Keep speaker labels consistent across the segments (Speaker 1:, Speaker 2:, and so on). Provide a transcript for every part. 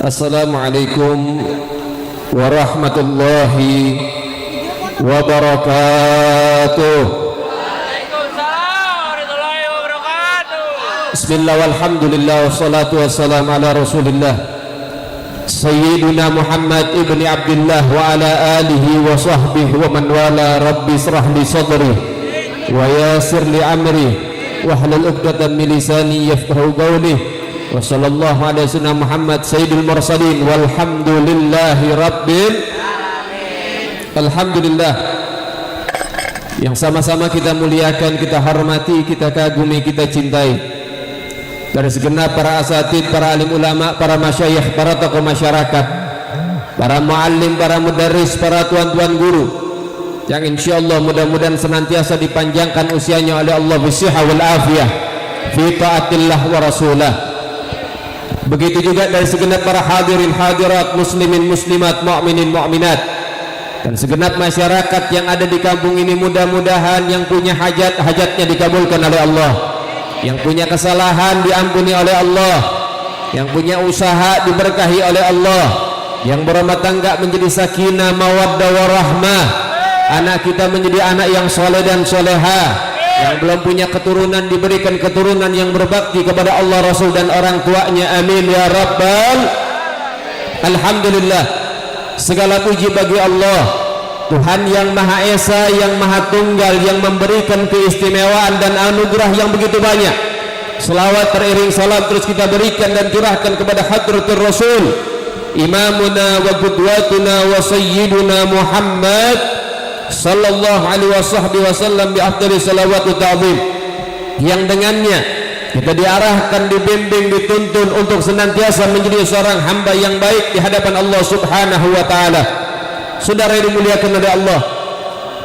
Speaker 1: Assalamualaikum warahmatullahi wabarakatuh.
Speaker 2: Waalaikumsalam warahmatullahi wabarakatuh.
Speaker 1: Bismillah walhamdulillah wassalatu wassalamu ala rasulillah Sayyidina Muhammad ibni Abdullah wa ala alihi wa sahbihi wa man wala. Rabbi israh li sadri wa yassir li amri wahlul 'uqdatam min lisani yafqahu qawli. Wa sallallahu ala sayyidina Muhammad sayyidil mursalin walhamdulillahi rabbil alamin. Alhamdulillah yang sama-sama kita muliakan, kita hormati, kita kagumi, kita cintai, dari segenap para asatid, para alim ulama, para masyayikh, para tokoh masyarakat, para muallim, para mudarris, para tuan-tuan guru yang insyaallah mudah-mudahan senantiasa dipanjangkan usianya oleh Allah bisihah wal afiyah fi taatillah wa rasulah. Begitu juga dari segenap para hadirin hadirat, muslimin muslimat, mukminin mukminat, dan segenap masyarakat yang ada di kampung ini. Mudah-mudahan yang punya hajat, hajatnya dikabulkan oleh Allah, yang punya kesalahan diampuni oleh Allah, yang punya usaha diberkahi oleh Allah, yang berumah tangga menjadi sakinah mawaddah warahmah, anak kita menjadi anak yang soleh dan soleha, yang belum punya keturunan diberikan keturunan yang berbakti kepada Allah, Rasul dan orang tuanya. Amin ya rabbal. Alhamdulillah, segala puji bagi Allah, Tuhan yang Maha Esa, yang Maha Tunggal, yang memberikan keistimewaan dan anugerah yang begitu banyak. Selawat teriring salam terus kita berikan dan curahkan kepada hadratur Rasul, imamuna wa qudwatuna wa sayyiduna Muhammad sallallahu alaihi wasallam bi afdali salawat wa ta'zim, yang dengannya kita diarahkan, dibimbing, dituntun untuk senantiasa menjadi seorang hamba yang baik di hadapan Allah Subhanahu wa taala. Saudara yang dimuliakan oleh Allah,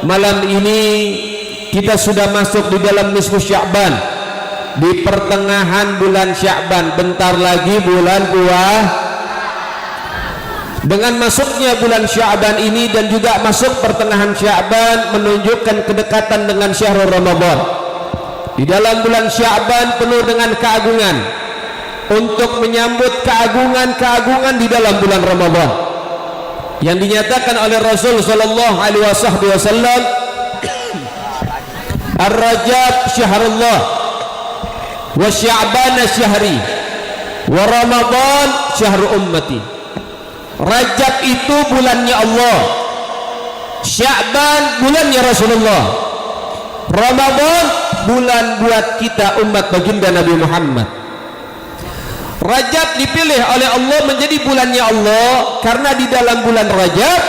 Speaker 1: malam ini kita sudah masuk di dalam nisfu Sya'ban, di pertengahan bulan Sya'ban. Bentar lagi bulan puasa. Dengan masuknya bulan Sya'ban ini dan juga masuk pertengahan Sya'ban menunjukkan kedekatan dengan syahrul Ramadan. Di dalam bulan Sya'ban penuh dengan keagungan, untuk menyambut keagungan-keagungan di dalam bulan Ramadan yang dinyatakan oleh Rasul sallallahu alaihi wasallam, Ar-Rajab syahrullah wa Sya'ban syahri wa Ramadan syahru ummati. Rajab itu bulannya Allah, Sya'ban bulannya Rasulullah, Ramadan bulan buat kita umat baginda Nabi Muhammad. Rajab dipilih oleh Allah menjadi bulannya Allah karena di dalam bulan Rajab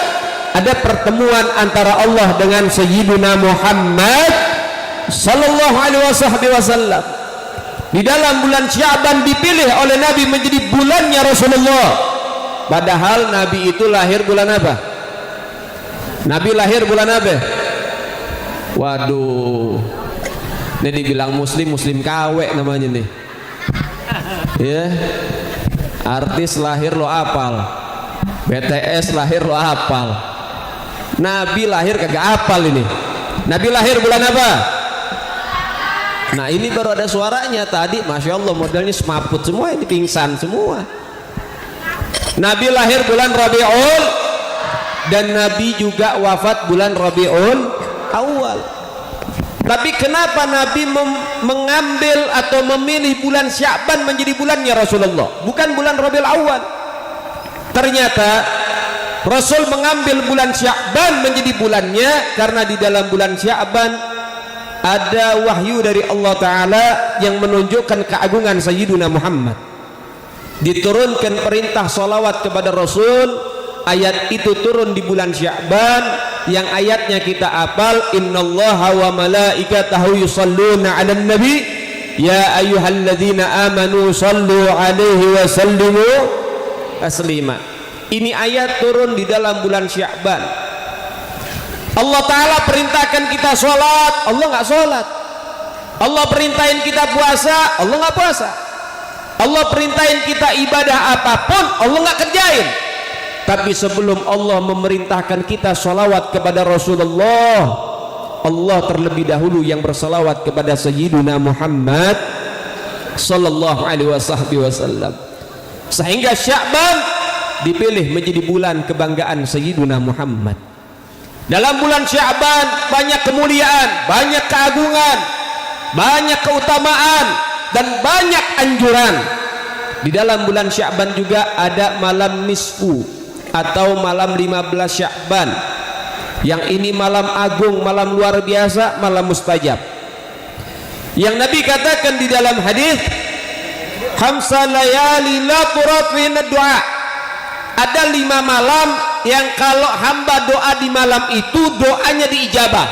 Speaker 1: ada pertemuan antara Allah dengan Sayyidina Muhammad sallallahu alaihi wasallam. Di dalam bulan Sya'ban dipilih oleh Nabi menjadi bulannya Rasulullah. Padahal Nabi itu lahir bulan apa? Nabi lahir bulan apa? Waduh, ini dibilang muslim KW namanya nih ya. Artis lahir lo apal, BTS lahir lo apal, Nabi lahir kagak apal. Ini Nabi lahir bulan apa? Nah ini baru ada suaranya tadi, Masya Allah, modelnya semaput semua, ini pingsan semua. Nabi lahir bulan Rabiul, dan Nabi juga wafat bulan Rabiul Awal. Tapi kenapa Nabi mengambil atau memilih bulan Sya'ban menjadi bulannya Rasulullah, bukan bulan Rabiul Awal? Ternyata Rasul mengambil bulan Sya'ban menjadi bulannya karena di dalam bulan Sya'ban ada wahyu dari Allah Ta'ala yang menunjukkan keagungan Sayyidina Muhammad. Diturunkan perintah salawat kepada Rasul. Ayat itu turun di bulan Sya'ban yang ayatnya kita apal, innallaha wa malaikatahu yusalluna 'alan nabi ya ayyuhalladzina amanu sallu 'alaihi wa sallimu taslima. Ini ayat turun di dalam bulan Sya'ban. Allah Ta'ala perintahkan kita sholat, Allah nggak sholat. Allah perintahin kita puasa, Allah nggak puasa. Allah perintahin kita ibadah apapun, Allah nggak kerjain. Tapi sebelum Allah memerintahkan kita sholawat kepada Rasulullah, Allah terlebih dahulu yang bersalawat kepada Sayyidina Muhammad sallallahu alaihi wasallam. Sehingga Sya'ban dipilih menjadi bulan kebanggaan Sayyiduna Muhammad. Dalam bulan Sya'ban banyak kemuliaan, banyak keagungan, banyak keutamaan dan banyak anjuran. Di dalam bulan Sya'ban juga ada malam nisfu atau malam 15 Sya'ban. Yang ini malam agung, malam luar biasa, malam mustajab. Yang Nabi katakan di dalam hadis, khamsa layali la turad fihinna du'a. Ada 5 malam yang kalau hamba doa di malam itu doanya diijabah,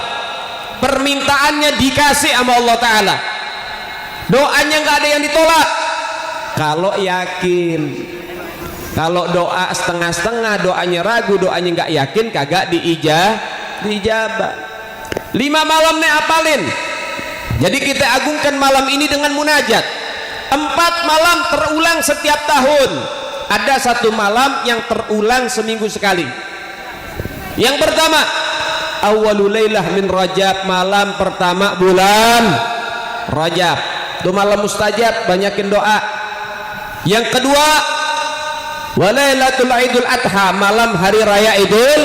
Speaker 1: permintaannya dikasih sama Allah Ta'ala, doanya nggak ada yang ditolak kalau yakin. Kalau doa setengah-setengah, doanya ragu, doanya nggak yakin, kagak diijabah. 5 malam nih apalin. Jadi kita agungkan malam ini dengan munajat. 4 malam terulang setiap tahun. Ada 1 malam yang terulang seminggu sekali. Yang pertama, awwalul lailah min Rajab, malam pertama bulan Rajab. Itu malam mustajab, banyakin doa. Yang kedua, walailatul Idul Adha, malam hari raya Idul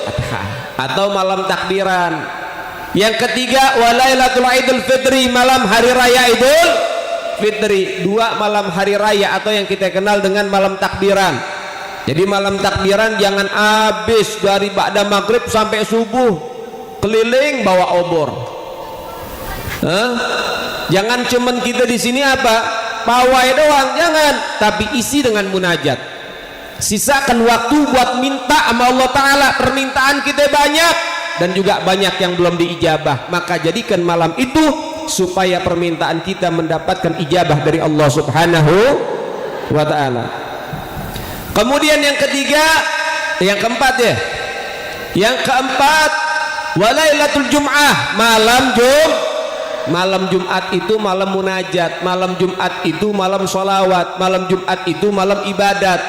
Speaker 1: Adha atau malam takbiran. Yang ketiga, walailatul Idul Fitri, malam hari raya Idul Fitri. 2 malam hari raya atau yang kita kenal dengan malam takbiran. Jadi malam takbiran jangan habis dari ba'da maghrib sampai subuh keliling bawa obor. Jangan cuman kita di sini apa? Pawai doang, jangan, tapi isi dengan munajat. Sisakan waktu buat minta sama Allah Ta'ala. Permintaan kita banyak dan juga banyak yang belum diijabah. Maka jadikan malam itu supaya permintaan kita mendapatkan ijabah dari Allah Subhanahu wa Ta'ala. Kemudian yang ketiga, yang keempat ya, yang keempat, walailatul Jum'ah, malam Jumat itu malam munajat, malam Jumat itu malam sholawat, malam Jumat itu malam ibadat,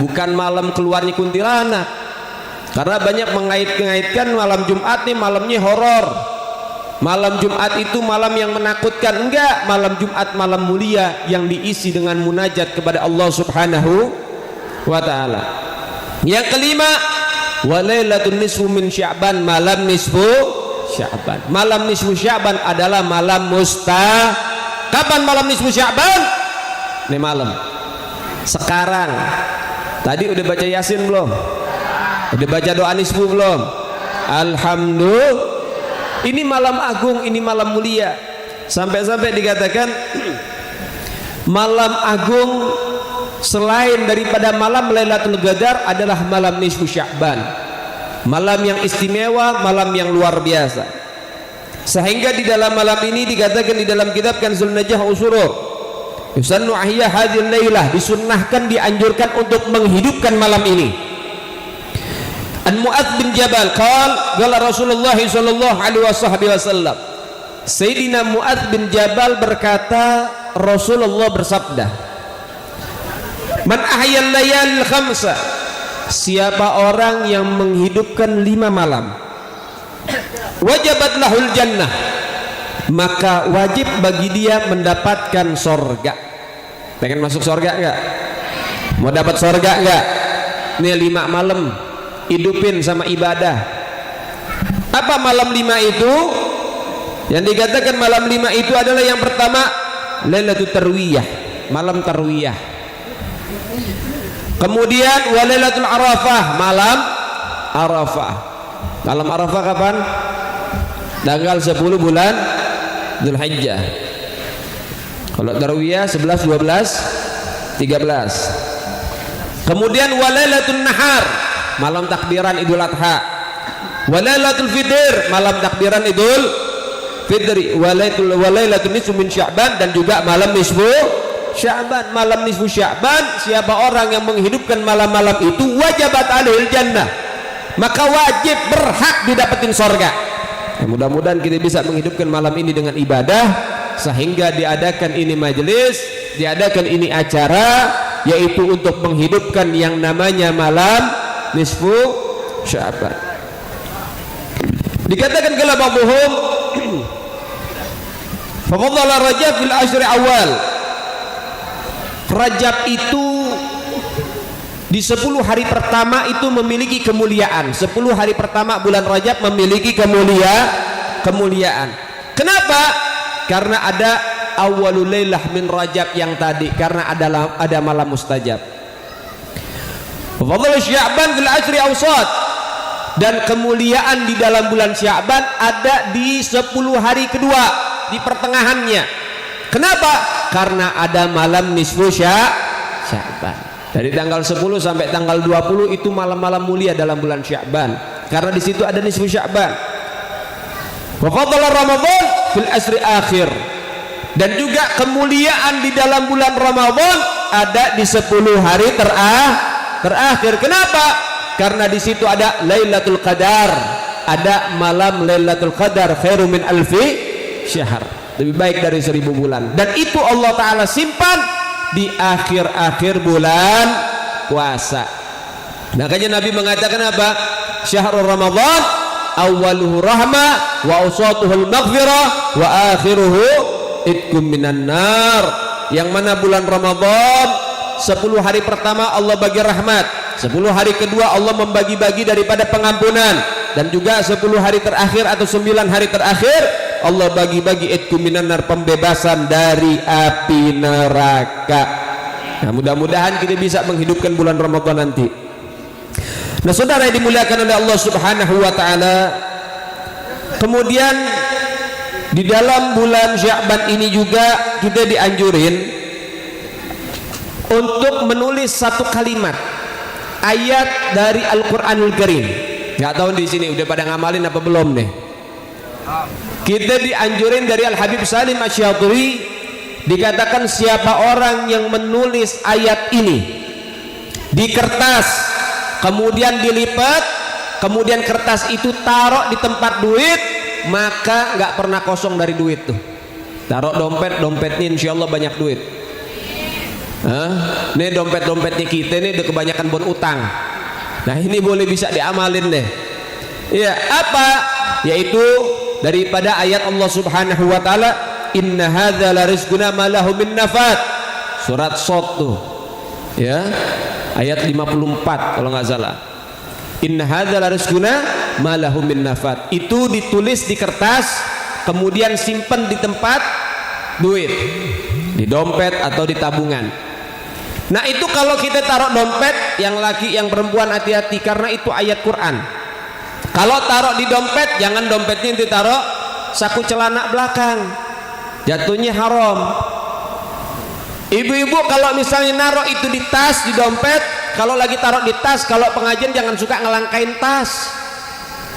Speaker 1: bukan malam keluarnya kuntilanak. Karena banyak mengait-ngaitkan malam Jumat nih malamnya horor, malam Jumat itu malam yang menakutkan. Enggak, malam Jumat malam mulia yang diisi dengan munajat kepada Allah Subhanahu wa Ta'ala. Yang kelima, walailatul nisfu min Sya'ban, malam nisfu Sya'ban. Malam nisfu Sya'ban adalah malam Kapan malam nisfu Sya'ban? Ini malam sekarang. Tadi udah baca Yasin belum? Udah baca doa nisfu belum? Alhamdulillah. Ini malam agung, ini malam mulia. Sampai-sampai dikatakan malam agung selain daripada malam Lailatul Qadar adalah malam nisfu Sya'ban, malam yang istimewa, malam yang luar biasa. Sehingga di dalam malam ini dikatakan di dalam kitab Kanzul Najah Usurur, yusannu ahya hadhil lailah, disunnahkan, dianjurkan untuk menghidupkan malam ini. An Mu'adz bin Jabal qala Rasulullah sallallahu alaihi wasallam, Sayyidina Mu'adz bin Jabal berkata, Rasulullah bersabda, man ahyal layalil khamsa, siapa orang yang menghidupkan 5 malam, wajabat lahul jannah, maka wajib bagi dia mendapatkan sorga. Pengen masuk sorga enggak? Mau dapat sorga enggak? Ini 5 malam hidupin sama ibadah. Apa malam 5 itu? Yang dikatakan malam 5 itu adalah yang pertama Lailatul Tarwiyah, malam tarwiyah. Kemudian walailatul Arafah, malam Arafah. Malam Arafah kapan? Tanggal 10 bulan Dzulhijjah. Kalau tarwiyah 11, 12, 13. Kemudian walailatul Nahar, malam takbiran Idul Adha. Walailatul Fitr, malam takbiran Idul Fitri. Walailatul nisfu min Sya'ban, dan juga malam nisfu Sya'ban. Malam nisfu Sya'ban, siapa orang yang menghidupkan malam-malam itu, wajabat alaihil jannah, maka wajib, berhak didapetin sorga. Ya, mudah-mudahan kita bisa menghidupkan malam ini dengan ibadah, sehingga diadakan ini majelis, diadakan ini acara, yaitu untuk menghidupkan yang namanya malam nisfu Sya'ban. Dikatakan kala ba'dhum fafadhala Rajab fil ashri awal, Rajab itu Di 10 hari pertama itu memiliki kemuliaan. 10 hari pertama bulan Rajab memiliki kemuliaan. Kenapa? Karena ada awwalul lailah min Rajab yang tadi, karena ada malam mustajab. Fadl Sya'ban fil ashri awsat, dan kemuliaan di dalam bulan Sya'ban ada di 10 hari kedua, di pertengahannya. Kenapa? Karena ada malam nisfu Sya'ban. Dari tanggal 10 sampai tanggal 20 itu malam-malam mulia dalam bulan Sya'ban, karena di situ ada nisfu Sya'ban. Wa fadla Ramadan fil asri akhir, dan juga kemuliaan di dalam bulan Ramadan ada di 10 hari terakhir. Kenapa? Karena di situ ada Lailatul Qadar, ada malam Lailatul Qadar khairu min alfi syahr, lebih baik dari 1000 bulan. Dan itu Allah Ta'ala simpan di akhir-akhir bulan puasa. Makanya Nabi mengatakan apa? Syahrul Ramadan awwaluhu rahmah wa awsatuhul maghfirah wa akhiruhu itkum minan nar. Yang mana bulan Ramadan 10 hari pertama Allah bagi rahmat, 10 hari kedua Allah membagi-bagi daripada pengampunan, dan juga 10 hari terakhir atau 9 hari terakhir Allah bagi-bagi itkum minan nar, pembebasan dari api neraka. Nah, mudah-mudahan kita bisa menghidupkan bulan Ramadan nanti. Nah, saudara yang dimuliakan oleh Allah Subhanahu wa taala, kemudian di dalam bulan Sya'ban ini juga kita dianjurin untuk menulis satu kalimat ayat dari Al-Qur'anul Karim. Nggak tahu di sini udah pada ngamalin apa belum nih? Kita dianjurin dari Al-Habib Salim Asy-Syadhili, dikatakan siapa orang yang menulis ayat ini di kertas, kemudian dilipat, kemudian kertas itu taruh di tempat duit, maka nggak pernah kosong dari duit tuh. Taruh dompetnya insya Allah banyak duit. Nih dompetnya kita nih udah kebanyakan bon utang. Nah, ini boleh bisa diamalin deh. Ya, apa? Yaitu daripada ayat Allah Subhanahu wa taala, inna hadza la rizquna ma lahu min nafat. Surat Shad tuh. Ya. Ayat 54 kalau nggak salah. Inna hadza la rizquna ma lahu min nafat. Itu ditulis di kertas, kemudian simpen di tempat duit, di dompet atau di tabungan. Nah, itu kalau kita taruh dompet, yang laki yang perempuan hati-hati, karena itu ayat Quran. Kalau taruh di dompet, jangan dompetnya ditaruh saku celana belakang, jatuhnya haram. Ibu-ibu kalau misalnya naruh itu di tas, di dompet, kalau lagi taruh di tas, kalau pengajian jangan suka ngelangkain tas.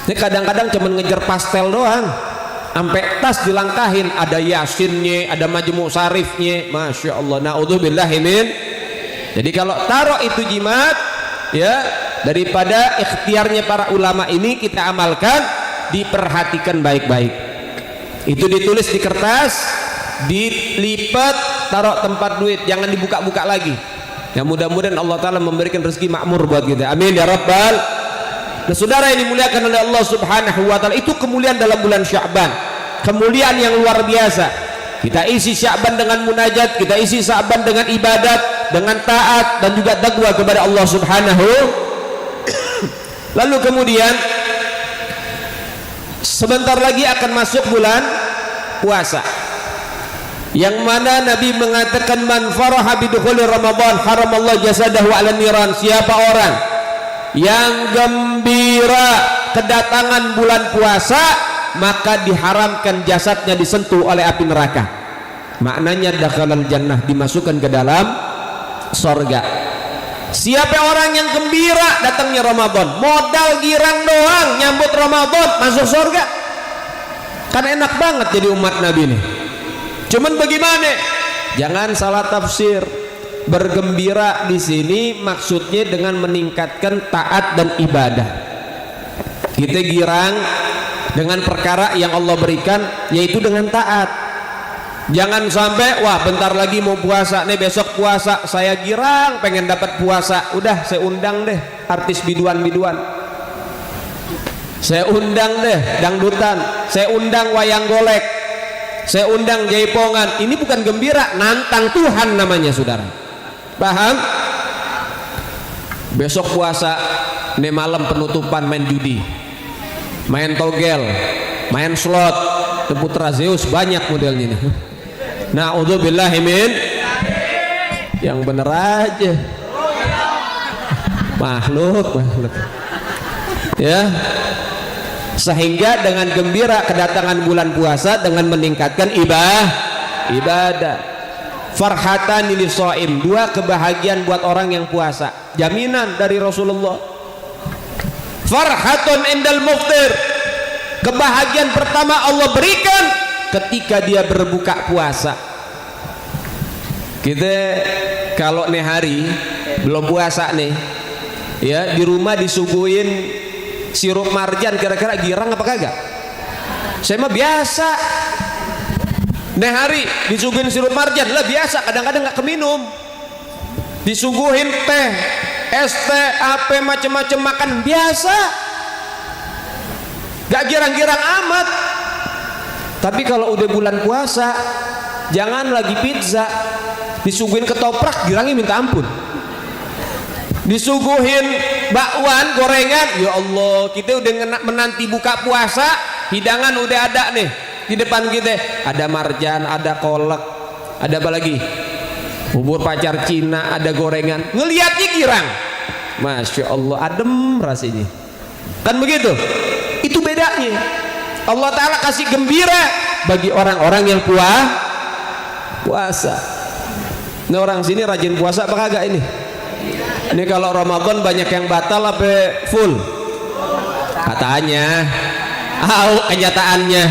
Speaker 1: Ini kadang-kadang cuma ngejar pastel doang, sampai tas dilangkahin, ada yasinnya, ada majmu' sarifnya, masya Allah, naudzubillahi min. Jadi kalau taruh itu jimat, ya, daripada ikhtiarnya para ulama ini kita amalkan, diperhatikan baik-baik. Itu ditulis di kertas, dilipat, taruh tempat duit, jangan dibuka-buka lagi. Ya, mudah-mudahan Allah Ta'ala memberikan rezeki makmur buat kita, amin ya rabbal. Nah, saudara yang dimuliakan oleh Allah Subhanahu wa Ta'ala, itu kemuliaan dalam bulan Sya'ban, kemuliaan yang luar biasa. Kita isi Sya'ban dengan munajat, kita isi Sya'ban dengan ibadat, dengan taat, dan juga taqwa kepada Allah Subhanahu. Lalu kemudian sebentar lagi akan masuk bulan puasa, yang mana Nabi mengatakan man faraha bidukhuli Ramadan haramallahu jasadahu 'alan niran. Siapa orang yang gembira kedatangan bulan puasa, maka diharamkan jasadnya disentuh oleh api neraka. Maknanya dakhalal jannah, dimasukkan ke dalam sorga. Siapa orang yang gembira datangnya Ramadan, modal girang doang nyambut Ramadan masuk sorga, kan enak banget jadi umat Nabi nih. Cuman bagaimana? Jangan salah tafsir. Bergembira di sini maksudnya dengan meningkatkan taat dan ibadah. Kita girang dengan perkara yang Allah berikan, yaitu dengan taat. Jangan sampai wah bentar lagi mau puasa nih, besok puasa, saya girang pengen dapat puasa, udah saya undang deh artis biduan-biduan, saya undang deh dangdutan, saya undang wayang golek, saya undang jaipongan. Ini bukan gembira, nantang Tuhan namanya, saudara. Paham?
Speaker 3: Besok puasa, nih malam penutupan main judi, main togel, main slot, Putra Zeus, banyak modelnya nih. Na'udzubillahi min, yang bener aja, makhluk. Ya, sehingga dengan gembira kedatangan bulan puasa dengan meningkatkan ibadah. Farhatan lisoim, 2 kebahagiaan buat orang yang puasa, jaminan dari Rasulullah. Farhatun indal muftir, kebahagiaan pertama Allah berikan ketika dia berbuka puasa. Kita kalau nih hari belum puasa nih, ya di rumah disuguhin sirup marjan, kira-kira girang apa kagak? Saya mah biasa. Nih hari disuguhin sirup marjan lah biasa, kadang-kadang nggak keminum. Disuguhin teh, es teh, apa macam-macam makan biasa, gak girang-girang amat. Tapi kalau udah bulan puasa, jangan lagi pizza, disuguhin ketoprak, girangnya minta ampun. Disuguhin bakwan, gorengan, ya Allah, kita udah menanti buka puasa, hidangan udah ada nih di depan kita, ada marjan, ada kolak, ada apa lagi, bubur pacar Cina, ada gorengan, ngelihatnya girang, Masya Allah, adem rasanya, kan begitu. Itu bedanya. Allah Ta'ala kasih gembira bagi orang-orang yang puasa. Ini orang sini rajin puasa apa kagak ini? Ini kalau Ramadan banyak yang batal apa full? Katanya, kenyataannya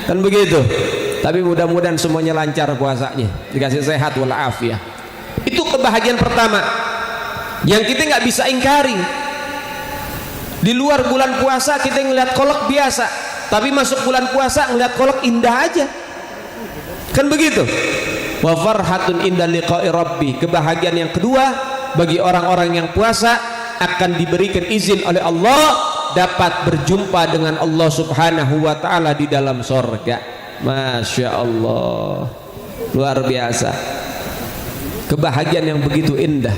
Speaker 3: kan begitu. Tapi mudah-mudahan semuanya lancar puasanya, dikasih sehat walafiat. Itu kebahagiaan pertama yang kita nggak bisa ingkari. Di luar bulan puasa kita ngeliat kolak biasa, tapi masuk bulan puasa ngeliat kolak indah aja, kan begitu. Wa farhatun inda liqa'i rabbi, kebahagiaan yang kedua bagi orang-orang yang puasa akan diberikan izin oleh Allah dapat berjumpa dengan Allah Subhanahu wa ta'ala di dalam sorga. Masya Allah, luar biasa. Kebahagiaan yang begitu indah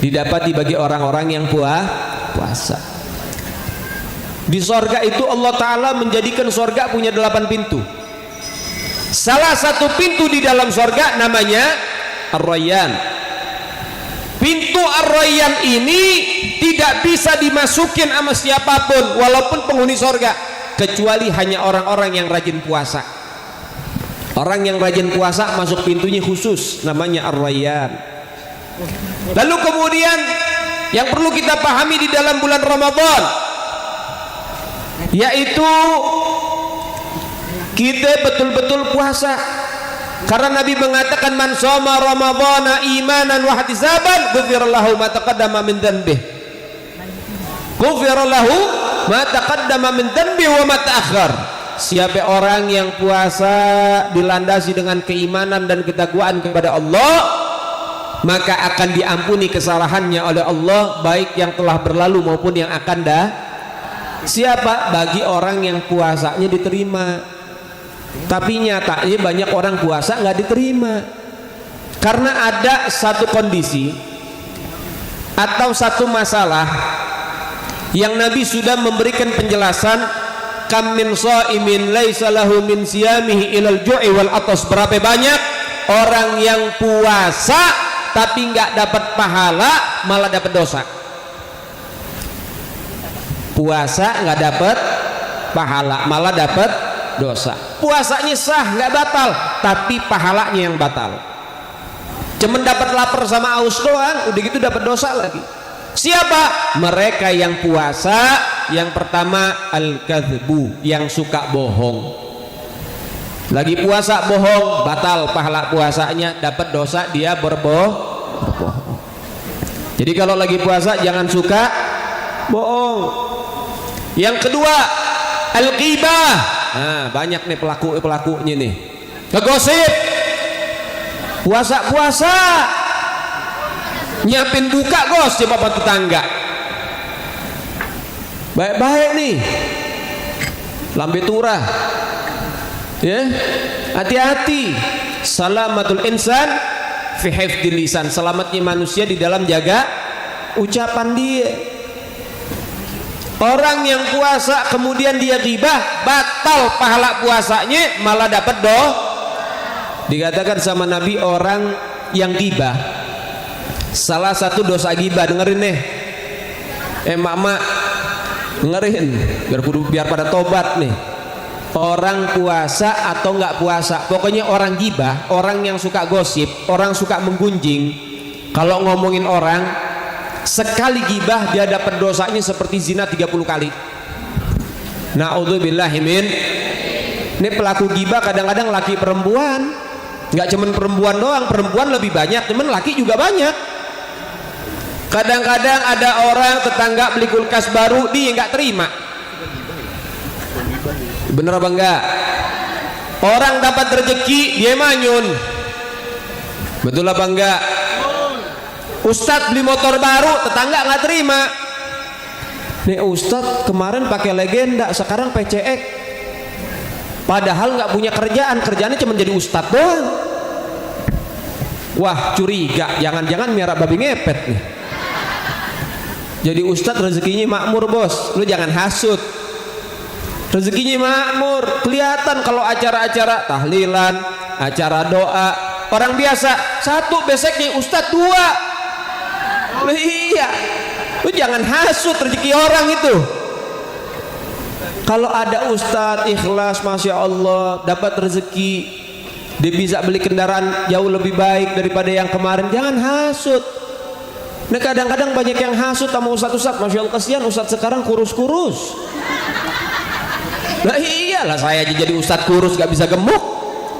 Speaker 3: didapati bagi orang-orang yang puasa. Di sorga itu Allah Ta'ala menjadikan sorga punya 8 pintu. Salah satu pintu di dalam sorga namanya Ar-Rayyan. Pintu Ar-Rayyan ini tidak bisa dimasukin sama siapapun walaupun penghuni sorga, kecuali hanya orang-orang yang rajin puasa. Orang yang rajin puasa masuk pintunya khusus, namanya Ar-Rayyan. Lalu kemudian yang perlu kita pahami di dalam bulan Ramadan, yaitu kita betul-betul puasa. Karena Nabi mengatakan man shoma ramadhana imanan wa ihtisaban ghufira lahu ma taqaddama min dhanbihi. Ghufira lahu ma taqaddama min dhanbihi wa ma ta'akhkhar. Siapa orang yang puasa dilandasi dengan keimanan dan ketakwaan kepada Allah, maka akan diampuni kesalahannya oleh Allah, baik yang telah berlalu maupun yang akan Siapa? Bagi orang yang puasanya diterima. Tapi nyatanya banyak orang puasa nggak diterima karena ada satu kondisi atau satu masalah yang Nabi sudah memberikan penjelasan. Kam min shaimin laisa lahu min siyamihi ilal ju'i wal atas. Berapa banyak orang yang puasa tapi nggak dapat pahala, malah dapat dosa. Puasa nggak dapat pahala, malah dapat dosa. Puasanya sah, nggak batal, tapi pahalanya yang batal. Cuman dapat lapar sama aus doang, udah gitu dapat dosa lagi. Siapa? Mereka yang puasa. Yang pertama al-kadzbu, yang suka bohong. Lagi puasa bohong, batal pahala puasanya, dapat dosa dia berbohong. Jadi kalau lagi puasa jangan suka bohong. Yang kedua al-ghibah. Nah, banyak nih pelakunya nih, ngegosip. Puasa nyiapin buka gosip apa tetangga. Baik-baik nih, lambe turah, ya, hati-hati. Salamatul insan fi hifdzil lisan, selamatnya manusia di dalam jaga ucapan dia. Orang yang puasa kemudian dia ghibah, batal pahala puasanya, malah dapat dikatakan sama Nabi, orang yang ghibah, salah satu dosa ghibah, dengerin nih mak dengerin biar pada tobat nih. Orang puasa atau nggak puasa, pokoknya orang ghibah, orang yang suka gosip, orang suka menggunjing, kalau ngomongin orang, sekali ghibah dia dapat dosanya seperti zina 30 kali. Na'udzubillahimin. Ini pelaku ghibah kadang-kadang laki perempuan, nggak cuman perempuan doang, perempuan lebih banyak, cuman laki juga banyak. Kadang-kadang ada orang tetangga beli kulkas baru, dia nggak terima. Bener apa enggak? Orang dapat rezeki dia manyun, betul apa enggak? Ustadz beli motor baru, tetangga nggak terima. Nih Ustadz kemarin pakai legenda, sekarang PCX, padahal nggak punya kerjaannya cuma jadi Ustadz doang. Wah curiga, jangan-jangan miara babi ngepet nih. Jadi Ustadz rezekinya makmur bos, lu jangan hasut. Rezekinya makmur, kelihatan kalau acara-acara tahlilan, acara doa, orang biasa satu, beseknya Ustadz dua. Iya, lu jangan hasut rezeki orang itu. Kalau ada ustadz ikhlas, masya Allah, dapat rezeki, dia bisa beli kendaraan jauh lebih baik daripada yang kemarin, jangan hasut. Nah kadang-kadang banyak yang hasut sama ustadz, masya Allah kasihan ustadz sekarang kurus-kurus. Lah iyalah saya aja jadi ustadz kurus gak bisa gemuk.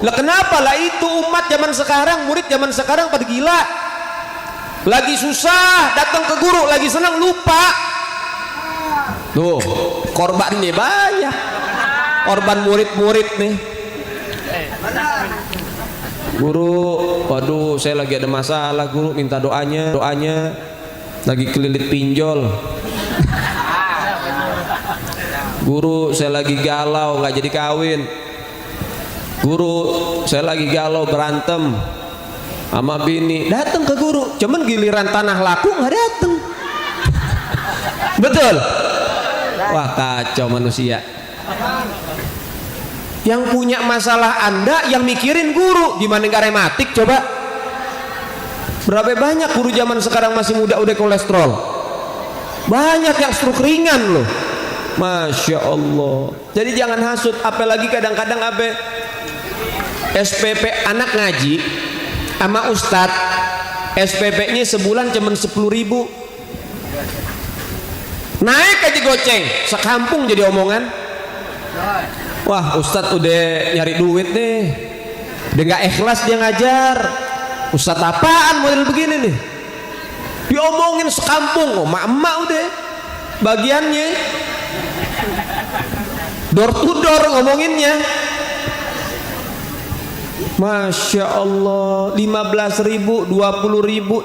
Speaker 3: Lah kenapa? Lah itu umat zaman sekarang, murid zaman sekarang pada gila. Lagi susah datang ke guru, lagi senang lupa. Tuh korbannya banyak, korban murid-murid nih. Guru, waduh saya lagi ada masalah guru, minta doanya, lagi kelilit pinjol. Guru saya lagi galau nggak jadi kawin. Guru saya lagi galau berantem sama bini, datang ke guru, cuman giliran tanah laku nggak datang. Betul? Wah kacau manusia. Yang punya masalah Anda, yang mikirin guru, gimana nggak rematik coba? Berapa banyak guru zaman sekarang masih muda udah kolesterol, banyak yang stroke ringan loh, masya Allah. Jadi jangan hasut, apalagi kadang-kadang SPP anak ngaji sama ustadz, SPP-nya sebulan cuman 10.000, naik aja goceng, sekampung jadi omongan. Wah ustadz udah nyari duit nih, udah gak ikhlas dia ngajar. Ustadz apaan model begini nih, diomongin sekampung. Oh emak-emak udah bagiannya door to door ngomonginnya. Masya Allah, 15.000, 20.000, 50.000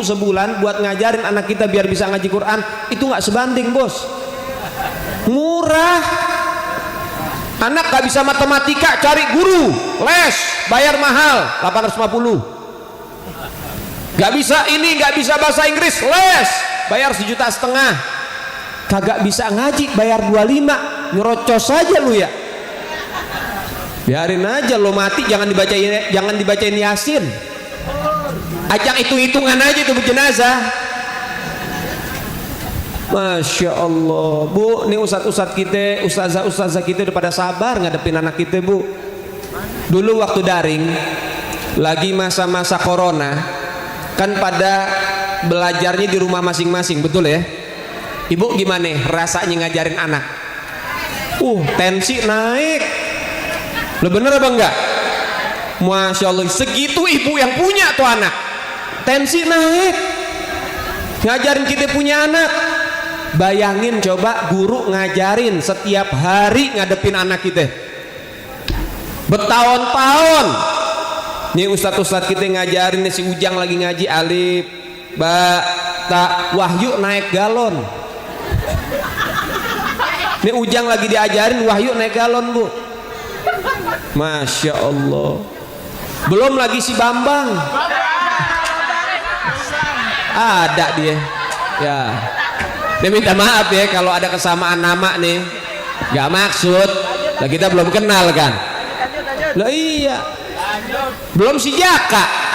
Speaker 3: sebulan buat ngajarin anak kita biar bisa ngaji Quran, itu nggak sebanding bos. Murah. Anak gak bisa matematika, cari guru les, bayar mahal 850. Gak bisa ini, gak bisa bahasa Inggris, les, bayar 1,5 juta. Kagak bisa ngaji, bayar 25, nyerocos saja lu ya. Biarin aja lo mati, jangan dibacain Yasin. Ajak hitung-hitungan aja itu jenazah. Masya Allah bu, ini ustadz kita, ustazah kita udah pada sabar ngadepin anak kita bu. Dulu waktu daring, lagi masa-masa corona, kan pada belajarnya di rumah masing-masing, betul ya? Ibu gimana rasanya ngajarin anak? Tensi naik. Lo bener apa enggak? Masya Allah, segitu ibu yang punya tuh anak, tensi naik ngajarin kita punya anak. Bayangin coba guru ngajarin setiap hari ngadepin anak kita bertahun-tahun. Nih ustadz kita ngajarin nih, si Ujang lagi ngaji alif ba ta, Wahyu naik galon. Nih Ujang lagi diajarin, Wahyu naik galon bu. Masya Allah. Belum lagi si Bambang ada dia Ya, dia minta maaf ya kalau ada kesamaan nama nih, nggak maksud. Lah kita belum kenal kan? Lah iya, belum si Jaka.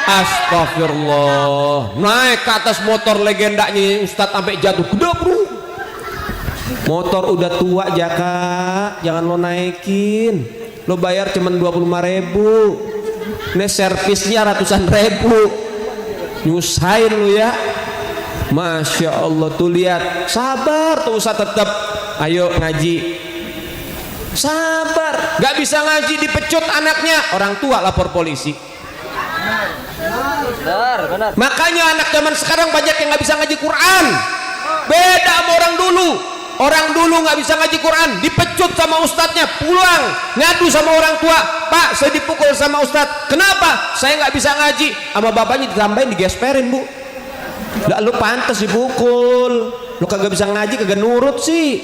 Speaker 3: Astagfirullah, naik ke atas motor legendanya Ustadz sampai jatuh, gede bro. Motor udah tua Jaka, jangan lo naikin. Lo bayar cuman 25.000. Ini servisnya ratusan ribu. Nyusahin lo ya. Masya Allah tuh lihat, sabar tuh Ustadz tetap. Ayo ngaji. Sabar, nggak bisa ngaji dipecut anaknya, orang tua lapor polisi.
Speaker 2: Benar.
Speaker 3: Makanya anak zaman sekarang banyak yang nggak bisa ngaji Quran. Beda sama orang dulu. Orang dulu nggak bisa ngaji Quran, dipecut sama ustadznya, pulang ngadu sama orang tua, Pak saya dipukul sama ustadz. Kenapa? Saya nggak bisa ngaji. Sama bapaknya ditambahin, digesperin bu. Nggak, lu pantas dipukul, lu kagak bisa ngaji, kagak nurut sih.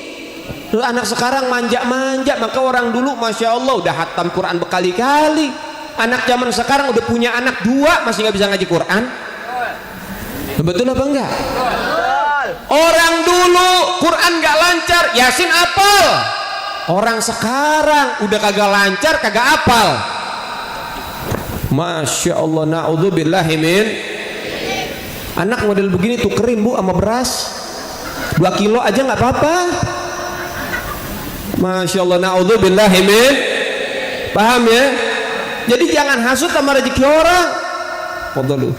Speaker 3: Lu anak sekarang manja-manja. Maka orang dulu masya Allah udah hatam Quran berkali-kali. Anak zaman sekarang udah punya anak 2 masih nggak bisa ngaji Quran. Betul apa enggak? Orang dulu Quran gak lancar, Yasin apal. Orang sekarang udah kagak lancar, kagak apal. Masya Allah, na'udzubillahi min. Anak model begini tukerin bu sama beras 2 kilo aja nggak apa-apa. Masya Allah, na'udzubillahi min. Paham ya? Jadi jangan hasut sama rezeki orang. Fadlu.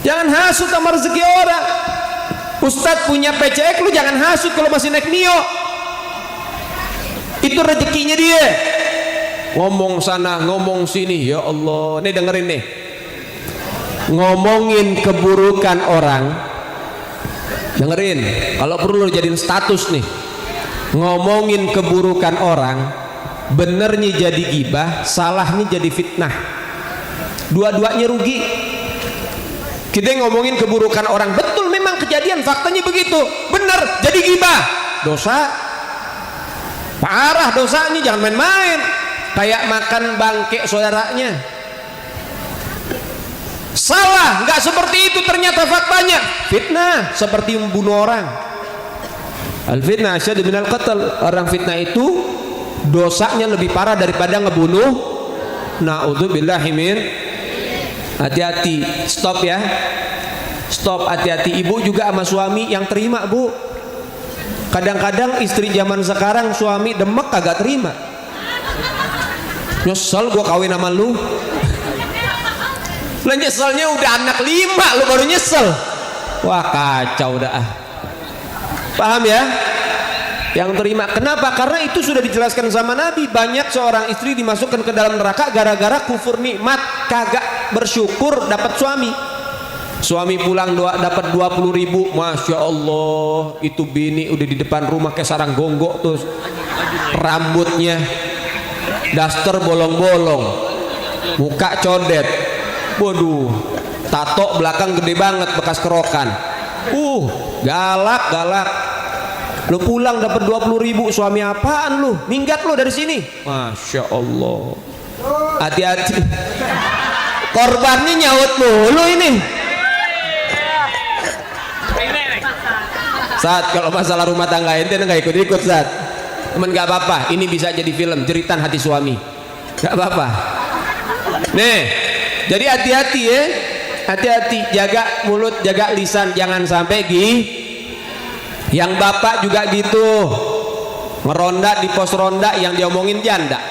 Speaker 3: Jangan hasut sama rezeki orang. Ustadz punya PCX, lu jangan hasut kalau masih naik Mio. Itu rezekinya dia. Ngomong sana, ngomong sini, ya Allah. Nih dengerin nih. Ngomongin keburukan orang. Dengerin, kalau perlu jadiin status nih. Ngomongin keburukan orang, benernya jadi gibah, salahnya jadi fitnah. Dua-duanya rugi. Kita ngomongin keburukan orang, betul memang kejadian, faktanya begitu, bener, jadi gibah, dosa, parah dosanya, jangan main-main. Kayak makan bangke saudaranya, salah, nggak seperti itu ternyata faktanya, fitnah, seperti membunuh orang. Al fitnah asyaddu minal qatl. Orang fitnah itu dosanya lebih parah daripada ngebunuh. Na'udzubillahi min. Hati-hati, stop ya, stop, hati-hati. Ibu juga sama suami yang terima bu. Kadang-kadang istri zaman sekarang suami demek kagak terima. Nyesel gua kawin sama lu. Lah nyeselnya udah anak 5 lu baru nyesel. Wah kacau dah. Paham ya? Yang terima, kenapa? Karena itu sudah dijelaskan sama Nabi. Banyak seorang istri dimasukkan ke dalam neraka gara-gara kufur nikmat, kagak bersyukur dapat suami. Suami pulang dapat 20.000, masya Allah, itu bini udah di depan rumah kayak sarang gonggok tuh, rambutnya daster bolong-bolong, muka codet, waduh, tato belakang gede banget bekas kerokan, galak. Lu pulang dapat 20.000, suami apaan lu? Minggat lu dari sini. Masya Allah. Hati-hati. Korbannya nyaut mulu ini. Saat kalau masalah rumah tangga ente nggak ikut-ikut saat. Temen nggak apa-apa. Ini bisa jadi film jeritan hati suami. Nggak apa-apa. Nih, jadi hati-hati ya. Hati-hati, jaga mulut, jaga lisan, jangan sampai Yang bapak juga gitu, ngeronda di pos ronda yang diomongin janda.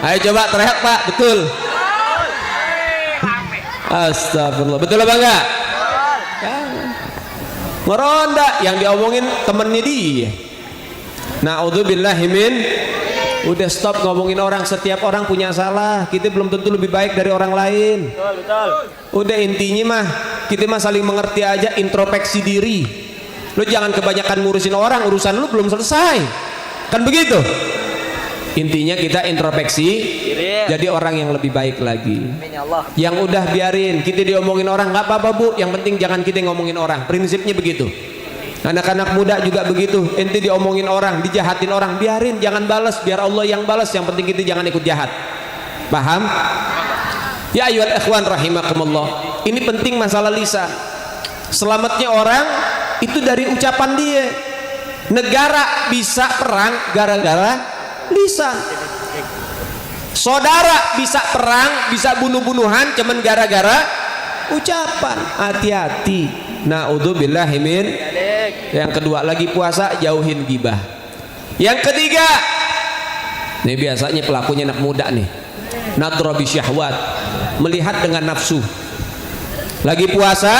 Speaker 3: Ayo coba teriak pak, betul. Astagfirullah, betul apa enggak? Ngeronda yang diomongin temennya dia. Na'udzubillahi min. Udah stop ngomongin orang, setiap orang punya salah. Kita belum tentu lebih baik dari orang lain. Betul. Udah intinya mah kita mah saling mengerti aja, introspeksi diri. Lu jangan kebanyakan ngurusin orang, urusan lu belum selesai. Kan begitu? Intinya kita introspeksi jadi orang yang lebih baik lagi. Yang udah biarin kita diomongin orang nggak apa-apa bu, yang penting jangan kita ngomongin orang. Prinsipnya begitu. Anak-anak muda juga begitu, ente diomongin orang, dijahatin orang, biarin, jangan balas, biar Allah yang balas, yang penting kita jangan ikut jahat. Paham? Ya ayyuhal ikhwan rahimakumullah, ini penting masalah lisan. Selamatnya orang itu dari ucapan dia. Negara bisa perang gara-gara lisan. Saudara bisa perang, bisa bunuh-bunuhan cuman gara-gara ucapan. Hati-hati. Naudzubillahi min. Yang kedua lagi puasa, jauhin gibah. Yang ketiga, ini biasanya pelakunya anak muda nih, nadra bi syahwat, melihat dengan nafsu. Lagi puasa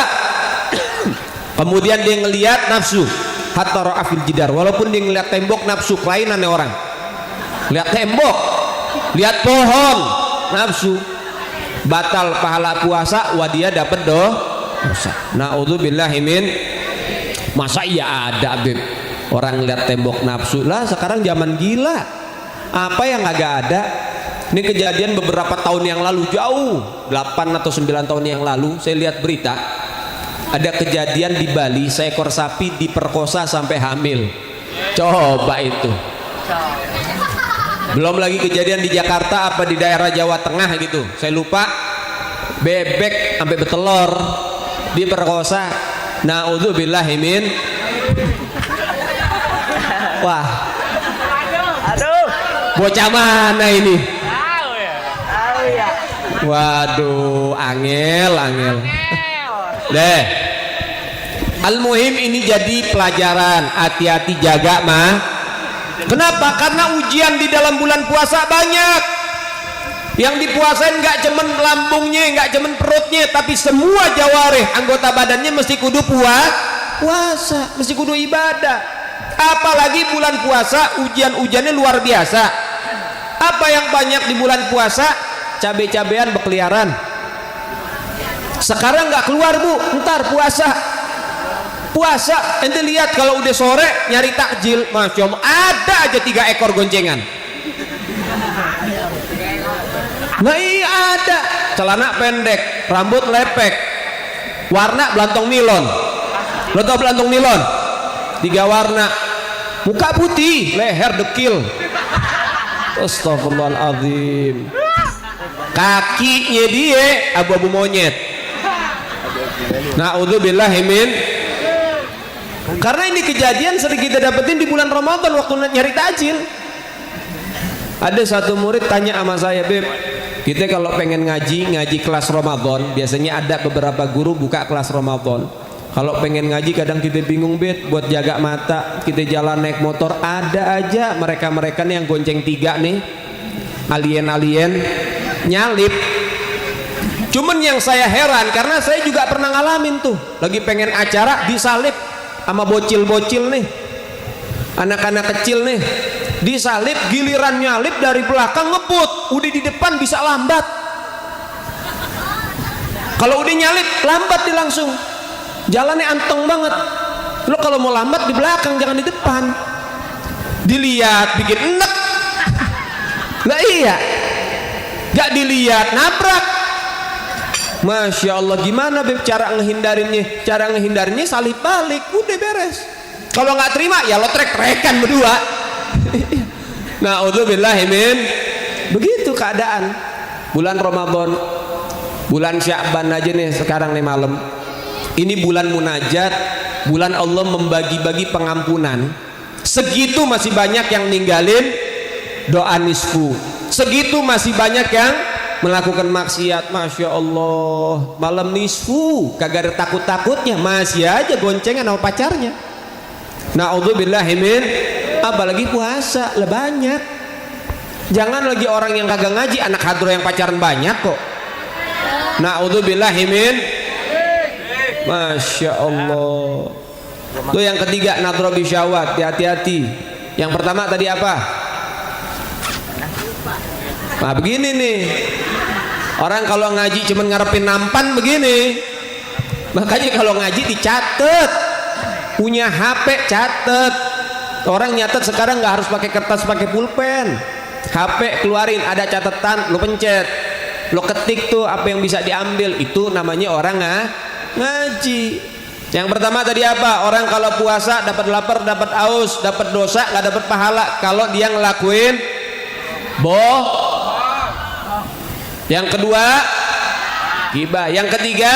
Speaker 3: kemudian dia ngelihat nafsu, hatta ra'afil jidar, walaupun dia ngelihat tembok nafsu, kelainan orang. Lihat tembok, lihat pohon, nafsu. Batal pahala puasa, dia dapat dosa. Naudzubillahi min. Masa iya ada Beb orang lihat tembok nafsu lah? Sekarang zaman gila. Apa yang agak ada? Ini kejadian beberapa tahun yang lalu, jauh 8 atau 9 tahun yang lalu saya lihat berita. Ada kejadian di Bali, seekor sapi diperkosa sampai hamil. Coba itu. Belum lagi kejadian di Jakarta apa di daerah Jawa Tengah gitu, saya lupa. Bebek sampai betelor diperkosa. Naudzubillahi min. Wah,
Speaker 2: Aduh.
Speaker 3: bocah mana ini?
Speaker 2: Tahu ya.
Speaker 3: Waduh, angel. Deh. Al-muhim ini jadi pelajaran, hati-hati jaga mah. Kenapa? Karena ujian di dalam bulan puasa banyak. Yang dipuasain nggak cuman lambungnya, nggak cuman perutnya, tapi semua jawarih, anggota badannya mesti kudu puasa, mesti kudu ibadah. Apalagi bulan puasa ujian-ujiannya luar biasa. Apa yang banyak di bulan puasa? Cabe-cabean berkeliaran. Sekarang nggak keluar Bu, ntar puasa ente lihat kalau udah sore nyari takjil, Masya Allah ada aja 3 ekor goncengan. Nah iya ada, celana pendek, rambut lepek, warna belantong nilon. Lo tau belantong nilon? 3 warna, muka putih, leher dekil. Astagfirullahaladzim. Kakinya dia abu-abu monyet. Naudzubillahi min. Karena ini kejadian sering kita dapetin di bulan Ramadan waktu nyari takjil. Ada satu murid tanya sama saya, Beb, kita kalau pengen ngaji kelas Ramadan, biasanya ada beberapa guru buka kelas Ramadan. Kalau pengen ngaji kadang kita bingung, Beb, buat jaga mata, kita jalan naik motor, ada aja mereka-mereka nih yang gonceng 3 nih, alien-alien nyalip. Cuman yang saya heran, karena saya juga pernah ngalamin tuh, lagi pengen acara disalip sama bocil-bocil nih, anak-anak kecil nih, disalip, giliran nyalip dari belakang ngebut, udah di depan bisa lambat. Kalau udah nyalip lambat dia langsung, jalannya anteng banget. Lo kalau mau lambat di belakang, jangan di depan. Dilihat bikin enek. Nah iya, gak dilihat nabrak. Masya Allah, gimana Beb cara ngehindarinnya? Cara ngehindarinnya salip balik, udah beres. Kalau nggak terima ya lo trek-trekan berdua. Naudzubillahi min. Begitu keadaan bulan Ramadan, bulan Sya'ban aja nih sekarang nih malam. Ini bulan munajat, bulan Allah membagi-bagi pengampunan. Segitu masih banyak yang ninggalin doa nisfu. Segitu masih banyak yang melakukan maksiat. Masya Allah, malam nisfu kagak ada takut-takutnya, masih aja goncengan sama pacarnya. Naudzubillahi min. Apalagi puasa lah banyak. Jangan lagi orang yang kagak ngaji, anak hadroh yang pacaran banyak kok. Naudzubillahi min. Masya Allah. Tuh yang ketiga, nadra bi syahwat, hati-hati. Yang pertama tadi apa? Nah begini nih, orang kalau ngaji cuman ngarepin nampan begini. Makanya kalau ngaji dicatet, punya HP catet. Orang nyatet sekarang nggak harus pakai kertas, pakai pulpen. HP keluarin, ada catatan, lo pencet, lo ketik tuh apa yang bisa diambil. Itu namanya orang ngaji. Yang pertama tadi apa? Orang kalau puasa dapat lapar, dapat aus, dapat dosa, nggak dapat pahala kalau dia ngelakuin bohong. Yang kedua, Gibah. Yang ketiga,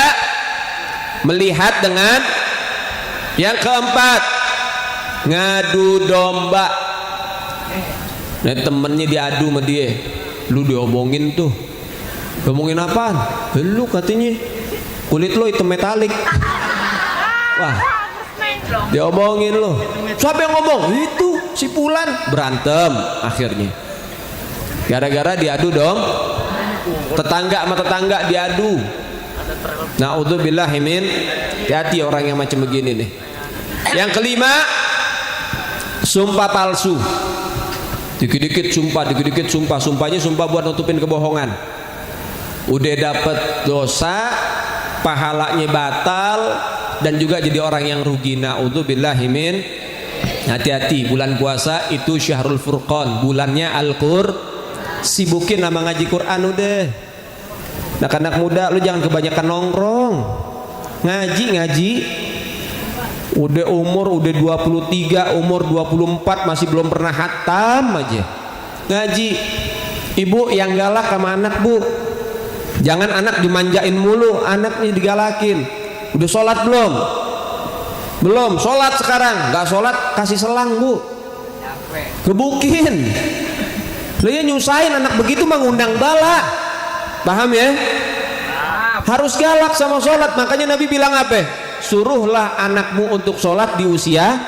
Speaker 3: melihat dengan. Yang keempat, ngadu domba. Nah, temennya diadu sama dia. Lu diomongin tuh. Ngomongin apaan? Lu katanya kulit lo hitam metalik. Wah, diomongin lo. Siapa yang ngomong? Itu si Fulan. Berantem akhirnya. Gara-gara diadu dong. Tetangga sama tetangga diadu. Na'udzubillahi min. Hati-hati orang yang macam begini nih. Yang kelima, sumpah palsu. Dikit-dikit sumpah, dikit-dikit sumpah. Sumpahnya sumpah buat nutupin kebohongan. Udah dapat dosa, pahalanya batal, dan juga jadi orang yang rugi. Na'udzubillahi min. Hati-hati, bulan puasa itu Syahrul Furqan, bulannya Al-Qur'an. Sibukin nama ngaji Quran udah. Anak-anak muda lu jangan kebanyakan nongkrong. Ngaji. Udah umur udah 23, umur 24 masih belum pernah hatam aja. Ngaji. Ibu yang galak sama anak, Bu. Jangan anak dimanjain mulu, anaknya digalakin. Udah sholat belum? Belum, sholat sekarang. Gak sholat kasih selang, Bu. Gebukin. Lu ya nyusahin anak begitu mengundang bala. Paham ya? Harus galak sama sholat. Makanya Nabi bilang apa? Suruhlah anakmu untuk sholat di usia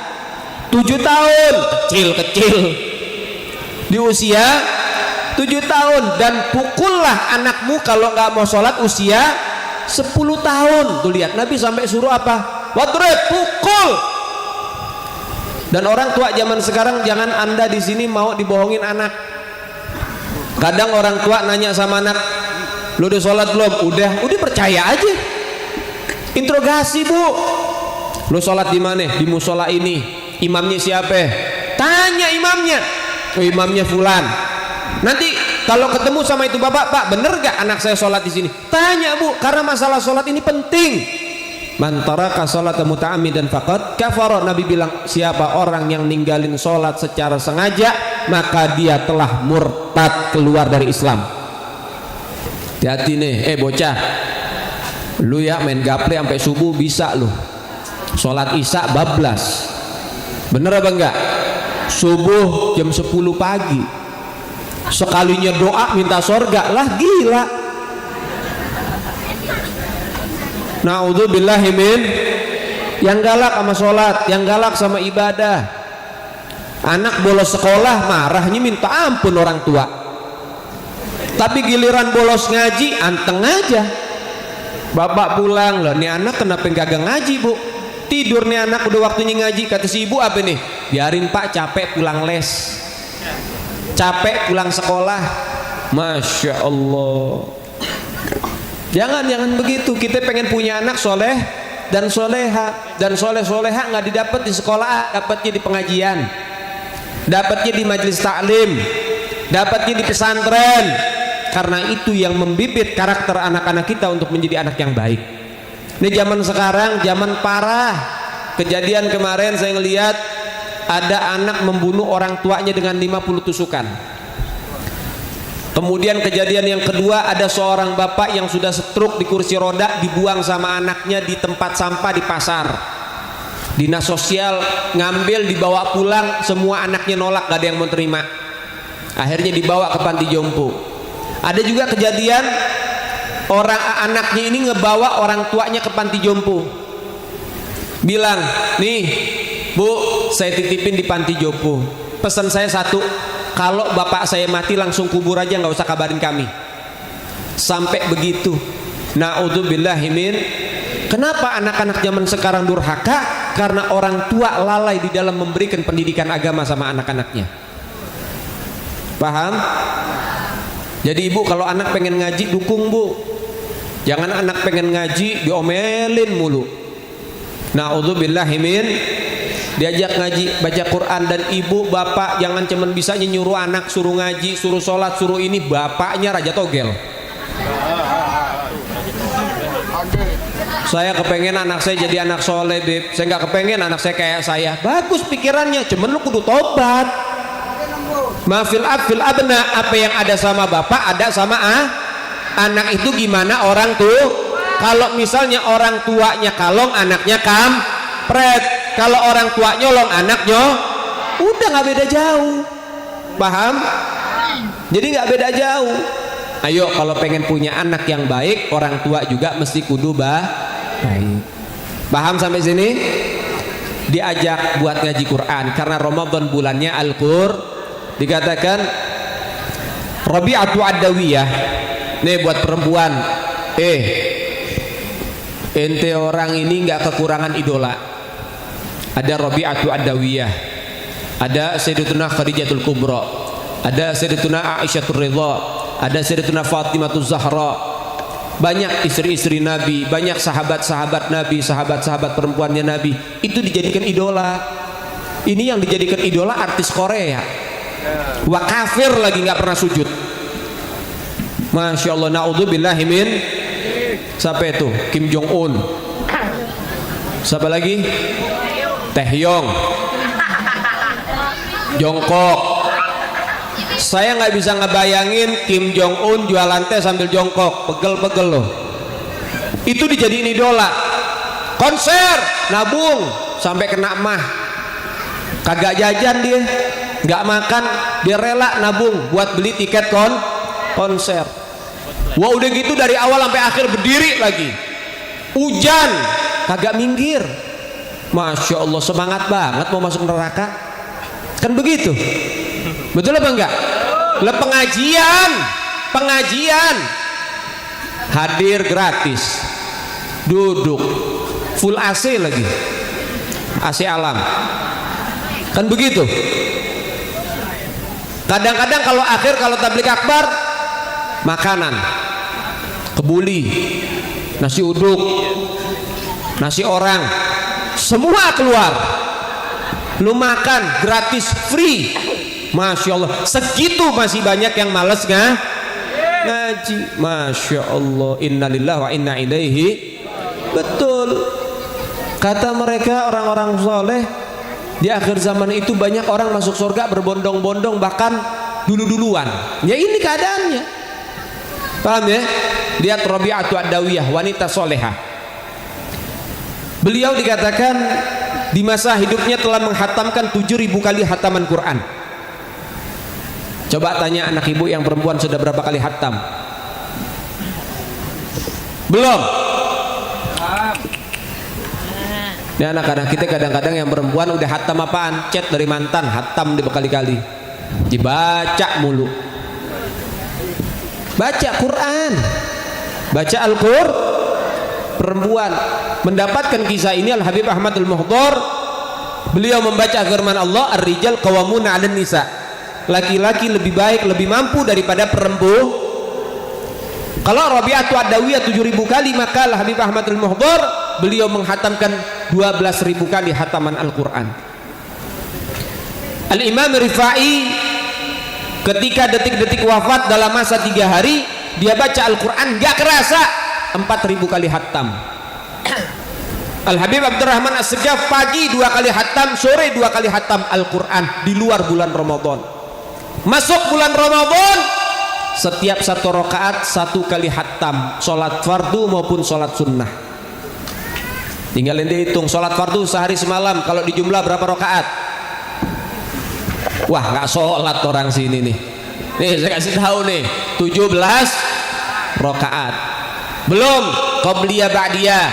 Speaker 3: 7 tahun. Kecil-kecil. Di usia 7 tahun. Dan pukullah anakmu kalau nggak mau sholat usia 10 tahun. Tuh lihat Nabi sampai suruh apa? Wadrib, pukul. Dan orang tua zaman sekarang, jangan Anda di sini mau dibohongin anak. Kadang orang tua nanya sama anak, lu udah sholat belum? Udah percaya aja. Interogasi, Bu. Lu sholat di mana? Di musola ini. Imamnya siapa? Tanya imamnya. Oh, imamnya Fulan. Nanti kalau ketemu sama itu bapak, Pak, bener gak anak saya sholat di sini? Tanya, Bu, karena masalah sholat ini penting. Man taraka sholata muta'ammidan faqad kafara. Nabi bilang, siapa orang yang ninggalin sholat secara sengaja, maka dia telah murtad, keluar dari Islam. Hati-hati nih, bocah, lu ya main gaple sampai subuh bisa lu. Sholat isya bablas. Bener apa enggak? Subuh jam 10 pagi. Sekalinya doa minta sorga, lah gila. Na'udzubillahi min. Yang galak sama sholat, yang galak sama ibadah. Anak bolos sekolah marahnya minta ampun orang tua. Tapi giliran bolos ngaji anteng aja. Bapak pulang, loh nih anak kenapa kagak ngaji, Bu? Tidur nih anak udah waktunya ngaji. Kata si ibu apa nih? Biarin Pak, capek pulang les, capek pulang sekolah. Masya Allah. Jangan begitu. Kita pengen punya anak soleh dan soleha. Dan soleh-soleha nggak didapat di sekolah, dapatnya di pengajian, dapatnya di majelis taklim, dapatnya di pesantren. Karena itu yang membibit karakter anak-anak kita untuk menjadi anak yang baik. Ini zaman sekarang zaman parah. Kejadian kemarin saya ngelihat ada anak membunuh orang tuanya dengan 50 tusukan. Kemudian kejadian yang kedua, ada seorang bapak yang sudah stroke di kursi roda dibuang sama anaknya di tempat sampah di pasar. Dinas sosial ngambil, dibawa pulang, semua anaknya nolak, gak ada yang mau terima. Akhirnya dibawa ke panti jompo. Ada juga kejadian orang anaknya ini ngebawa orang tuanya ke panti jompo. Bilang, nih Bu, saya titipin di panti jompo. Pesan saya satu, kalau bapak saya mati langsung kubur aja, nggak usah kabarin kami. Sampai begitu. Na'udzubillahi min. Kenapa anak-anak zaman sekarang durhaka? Karena orang tua lalai di dalam memberikan pendidikan agama sama anak-anaknya. Paham? Jadi ibu kalau anak pengen ngaji dukung, Bu. Jangan anak pengen ngaji diomelin mulu. Na'udzubillahi min. Diajak ngaji, baca Quran. Dan ibu bapak jangan cuman bisa nyuruh anak suruh ngaji, suruh sholat, suruh ini. Bapaknya raja togel. Saya kepengen anak saya jadi anak soleh, Beb. Saya nggak kepengen anak saya kayak saya. Bagus pikirannya, cuman lu kudu tobat. Mafil abna, apa yang ada sama bapak ada sama anak itu gimana orang tuh. Kalau misalnya orang tuanya kalong, anaknya kampret. Kalau orang tua nyolong, anaknya udah nggak beda jauh. Paham? Jadi nggak beda jauh. Ayo kalau pengen punya anak yang baik, orang tua juga mesti kudu baik. Paham sampai sini? Diajak buat ngaji Quran karena Ramadan bulannya Al-Qur'an. Dikatakan Rabi'atu Adawiyah. Nih buat perempuan. Ente orang ini nggak kekurangan idola. Ada Rabi'atu Adawiyah, ada Sayyidatuna Khadijatul Kubra, ada Sayyidatuna Aisyahur Ridha, ada Sayyidatuna Fatimah Zahra. Banyak istri-istri Nabi, banyak sahabat-sahabat Nabi, sahabat-sahabat perempuannya Nabi itu dijadikan idola. Ini yang dijadikan idola artis Korea. Wah, kafir lagi nggak pernah sujud. Masya Allah, naudzubillahi min. Siapa itu? Kim Jong Un. Siapa lagi? Taehyung, jongkok. Saya nggak bisa ngebayangin Kim Jong Un jualan teh sambil jongkok, pegel-pegel loh. Itu dijadiin idola. Konser, nabung sampai kena mah. Kagak jajan dia, nggak makan, dia rela nabung buat beli tiket konser. Wah udah gitu dari awal sampai akhir berdiri lagi. Hujan, kagak minggir. Masya Allah, semangat banget mau masuk neraka. Kan begitu? Betul apa enggak? Lah pengajian hadir gratis, duduk full AC lagi, AC alam. Kan begitu? Kadang-kadang kalau tablik akbar, makanan kebuli, nasi uduk, nasi orang, semua keluar, lu makan gratis, free. Masya Allah, segitu masih banyak yang males ngaji. Masya Allah, innalillahi wa inna ilaihi. Betul kata mereka orang-orang soleh, di akhir zaman itu banyak orang masuk surga berbondong-bondong, bahkan dulu-duluan. Ya ini keadaannya. Paham ya? Lihat Rabi'atu Adawiyah, wanita solehah. Beliau dikatakan di masa hidupnya telah menghatamkan 7.000 kali hataman Quran. Coba tanya anak ibu yang perempuan sudah berapa kali hatam? Belum? Ini anak-anak kita kadang-kadang yang perempuan udah hatam apaan? Chat dari mantan, hatam dia berkali-kali. Dibaca mulu. Baca Quran, baca Al-Qur'an. Perempuan mendapatkan kisah ini Al Habib Ahmad Al-Muhdhar. Beliau membaca firman Allah, ar-rijal qawwamuna 'alan nisa. Laki-laki lebih baik, lebih mampu daripada perempuan. Kalau Rabi'atu Adawiyah 7.000 kali, maka Al Habib Ahmad Al-Muhdhar beliau menghatamkan 12.000 kali hataman Al-Qur'an. Al-Imam Rifai ketika detik-detik wafat dalam masa 3 hari dia baca Al-Quran gak kerasa 4.000 kali hatam. Al-Habib Abdurrahman As-Segaf pagi 2 kali hatam, sore 2 kali hatam Al-Quran di luar bulan Ramadan. Masuk bulan Ramadan setiap 1 rakaat 1 kali hatam, sholat fardu maupun sholat sunnah. Tinggal ente hitung sholat fardu sehari semalam kalau dijumlah berapa rakaat. Wah nggak sholat orang sini nih. Nih saya kasih tahu nih 17 rakaat. Belum qobliyah ba'diyah,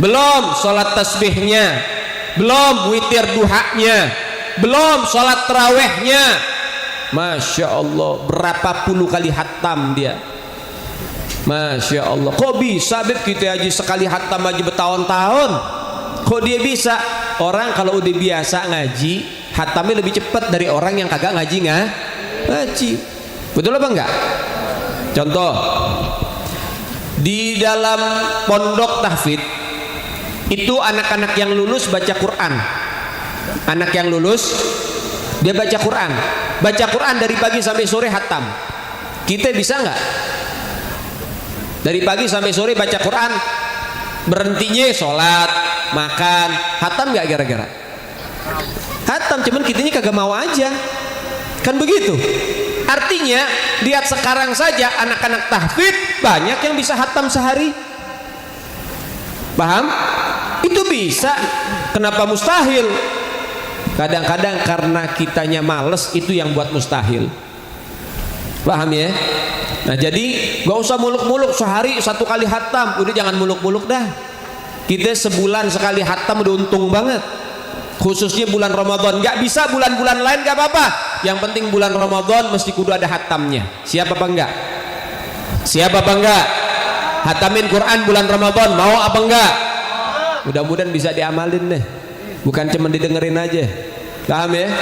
Speaker 3: belum sholat tasbihnya, belum witir duhanya, belum sholat tarawehnya. Masya Allah, berapa puluh kali hatam dia. Masya Allah, kok bisa Beb kita aja sekali hatam aja bertahun-tahun? Kok dia bisa? Orang kalau udah biasa ngaji hatamnya lebih cepat dari orang yang kagak ngaji ngaji. Betul apa enggak? Contoh, di dalam pondok tahfidz itu anak-anak yang lulus baca Quran. Anak yang lulus dia baca Quran. Baca Quran dari pagi sampai sore hatam. Kita bisa nggak? Dari pagi sampai sore baca Quran, berhentinya sholat, makan, hatam nggak kira-kira? Hatam, cuman kitanya kagak mau aja. Kan begitu? Artinya lihat sekarang saja anak-anak tahfidz banyak yang bisa khatam sehari. Paham? Itu bisa. Kenapa mustahil? Kadang-kadang karena kitanya males, itu yang buat mustahil. Paham ya? Nah jadi gak usah muluk-muluk sehari 1 kali khatam. Udah jangan muluk-muluk dah. Kita sebulan sekali khatam udah untung banget. Khususnya bulan Ramadan. Gak bisa bulan-bulan lain gak apa-apa. Yang penting bulan Ramadan mesti kudu ada khatamnya. Siapa apa enggak? Siapa apa enggak? Khatamin Quran bulan Ramadan, mau apa enggak? Mudah-mudahan bisa diamalin deh, bukan cuma didengerin aja. Paham ya?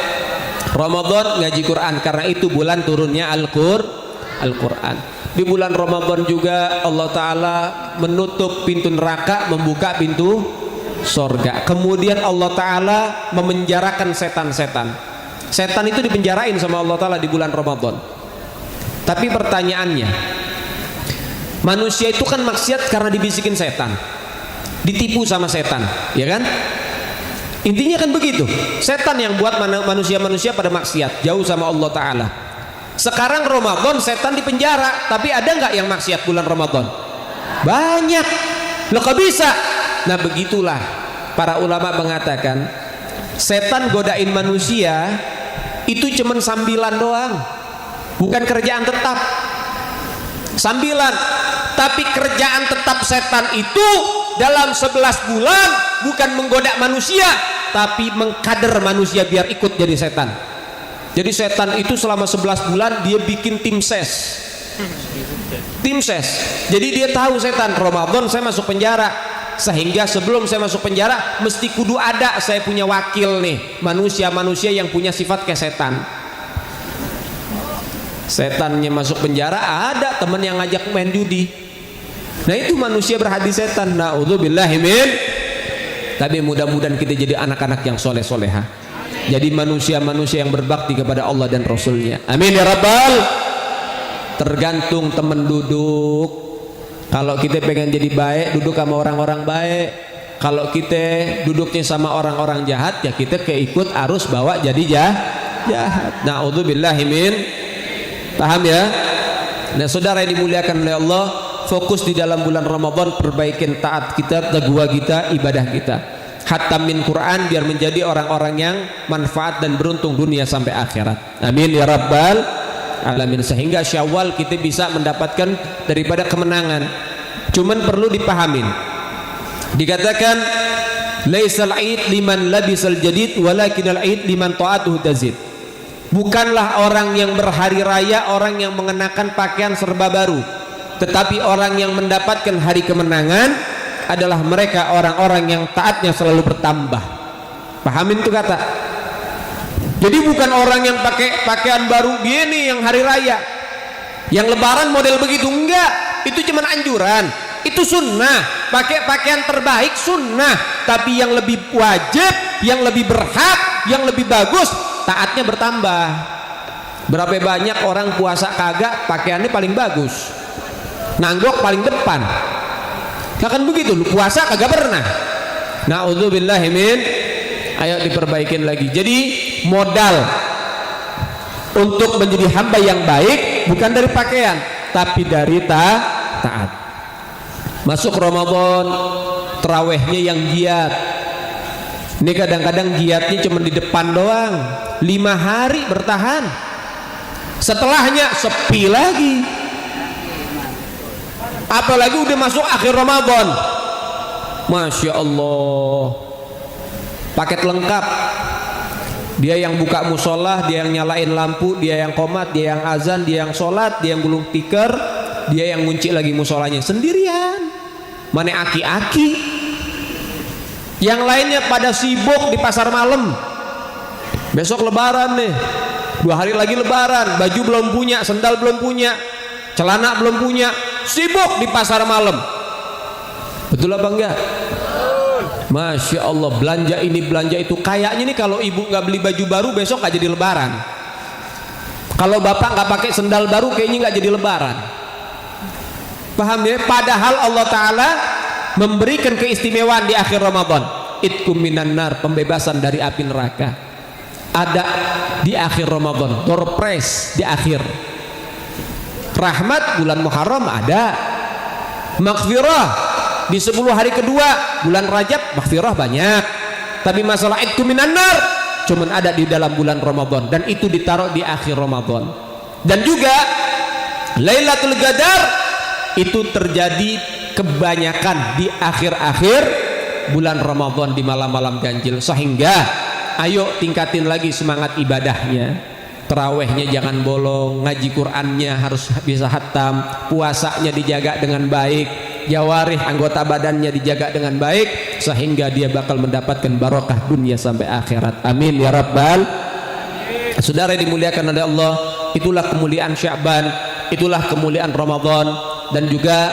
Speaker 3: Ramadan ngaji Quran, karena itu bulan turunnya Al-Quran. Di bulan Ramadan juga Allah Ta'ala menutup pintu neraka, membuka pintu sorga. Kemudian Allah Ta'ala memenjarakan setan-setan. Setan itu dipenjarain sama Allah Ta'ala di bulan Ramadan. Tapi pertanyaannya, manusia itu kan maksiat karena dibisikin setan, ditipu sama setan, ya kan? Intinya kan begitu. Setan yang buat manusia-manusia pada maksiat, jauh sama Allah Ta'ala. Sekarang Ramadan setan dipenjara, tapi ada nggak yang maksiat bulan Ramadan? Banyak. Loh kok bisa? Nah begitulah para ulama mengatakan, setan godain manusia itu cuman sambilan doang, bukan kerjaan tetap. Sambilan. Tapi kerjaan tetap setan itu dalam 11 bulan bukan menggoda manusia, tapi mengkader manusia biar ikut jadi setan. Jadi setan itu selama 11 bulan dia bikin tim ses. Tim ses. Jadi dia tahu setan, Ramadan saya masuk penjara, sehingga sebelum saya masuk penjara mesti kudu ada saya punya wakil nih, manusia-manusia yang punya sifat kayak setan. Setannya masuk penjara, ada teman yang ngajak main judi. Nah itu manusia berhadi setan. Na'udzubillahi min. Tapi mudah-mudahan kita jadi anak-anak yang soleh-soleha, jadi manusia-manusia yang berbakti kepada Allah dan Rasulnya. Amin ya Rabbal. Tergantung teman duduk. Kalau kita pengen jadi baik, duduk sama orang-orang baik. Kalau kita duduknya sama orang-orang jahat, ya kita keikut arus bawa jadi jahat. Na'udzubillahi min. Paham ya? Nah saudara yang dimuliakan oleh Allah, fokus di dalam bulan Ramadan, perbaikin taat kita, takwa kita, ibadah kita. Khatamin Quran biar menjadi orang-orang yang manfaat dan beruntung dunia sampai akhirat. Amin ya Rabbal alamin. Sehingga Syawal kita bisa mendapatkan daripada kemenangan. Cuman perlu dipahamin. Dikatakan laisal aid liman labisal jadid walakinal aid liman ta'atuhu tazid. Bukanlah orang yang berhari raya orang yang mengenakan pakaian serba baru, tetapi orang yang mendapatkan hari kemenangan adalah mereka orang-orang yang taatnya selalu bertambah. Pahamin itu kata. Jadi bukan orang yang pakai pakaian baru dia nih yang hari raya, yang lebaran model begitu, enggak. Itu cuma anjuran, itu sunnah. Pakai pakaian terbaik sunnah, tapi yang lebih wajib, yang lebih berhak, yang lebih bagus, taatnya bertambah. Berapa banyak orang puasa kagak pakaiannya paling bagus, nanggok paling depan. Nah kan begitu, lu puasa kagak pernah. Na'udzubillahi min. Ayo diperbaikin lagi. Jadi modal untuk menjadi hamba yang baik bukan dari pakaian, tapi dari taat. Masuk Ramadan, terawihnya yang giat. Ini kadang-kadang giatnya cuma di depan doang, 5 hari bertahan, setelahnya sepi lagi. Apalagi udah masuk akhir Ramadan, Masya Allah, paket lengkap. Dia yang buka musola, dia yang nyalain lampu, dia yang qomat, dia yang azan, dia yang sholat, dia yang gulung tikar, dia yang ngunci lagi musolanya sendirian. Mana aki-aki? Yang lainnya pada sibuk di pasar malam. Besok lebaran nih, 2 hari lagi lebaran, baju belum punya, sendal belum punya, celana belum punya, sibuk di pasar malam. Betul apa enggak? Masya Allah, belanja ini belanja itu. Kayaknya nih kalau ibu nggak beli baju baru besok nggak jadi lebaran. Kalau bapak nggak pakai sendal baru kayaknya nggak jadi lebaran. Paham ya? Padahal Allah Ta'ala memberikan keistimewaan di akhir Ramadan. Itkum minan nar, pembebasan dari api neraka. ada di akhir Ramadan, door prize di akhir. Rahmat bulan Muharram ada, maghfirah di 10 hari kedua bulan Rajab, maghfirah banyak. Tapi masalah itu minan nar cuman ada di dalam bulan Ramadan, dan itu ditaruh di akhir Ramadan. Dan juga Lailatul Qadar itu terjadi kebanyakan di akhir-akhir bulan Ramadan, di malam-malam ganjil. Sehingga ayo tingkatin lagi semangat ibadahnya. Terawihnya jangan bolong, ngaji Qur'annya harus bisa khatam, puasanya dijaga dengan baik, jawarih anggota badannya dijaga dengan baik, sehingga dia bakal mendapatkan barokah dunia sampai akhirat. Amin ya rabbal. Saudara yang dimuliakan oleh Allah, itulah kemuliaan Sya'ban, itulah kemuliaan Ramadan. Dan juga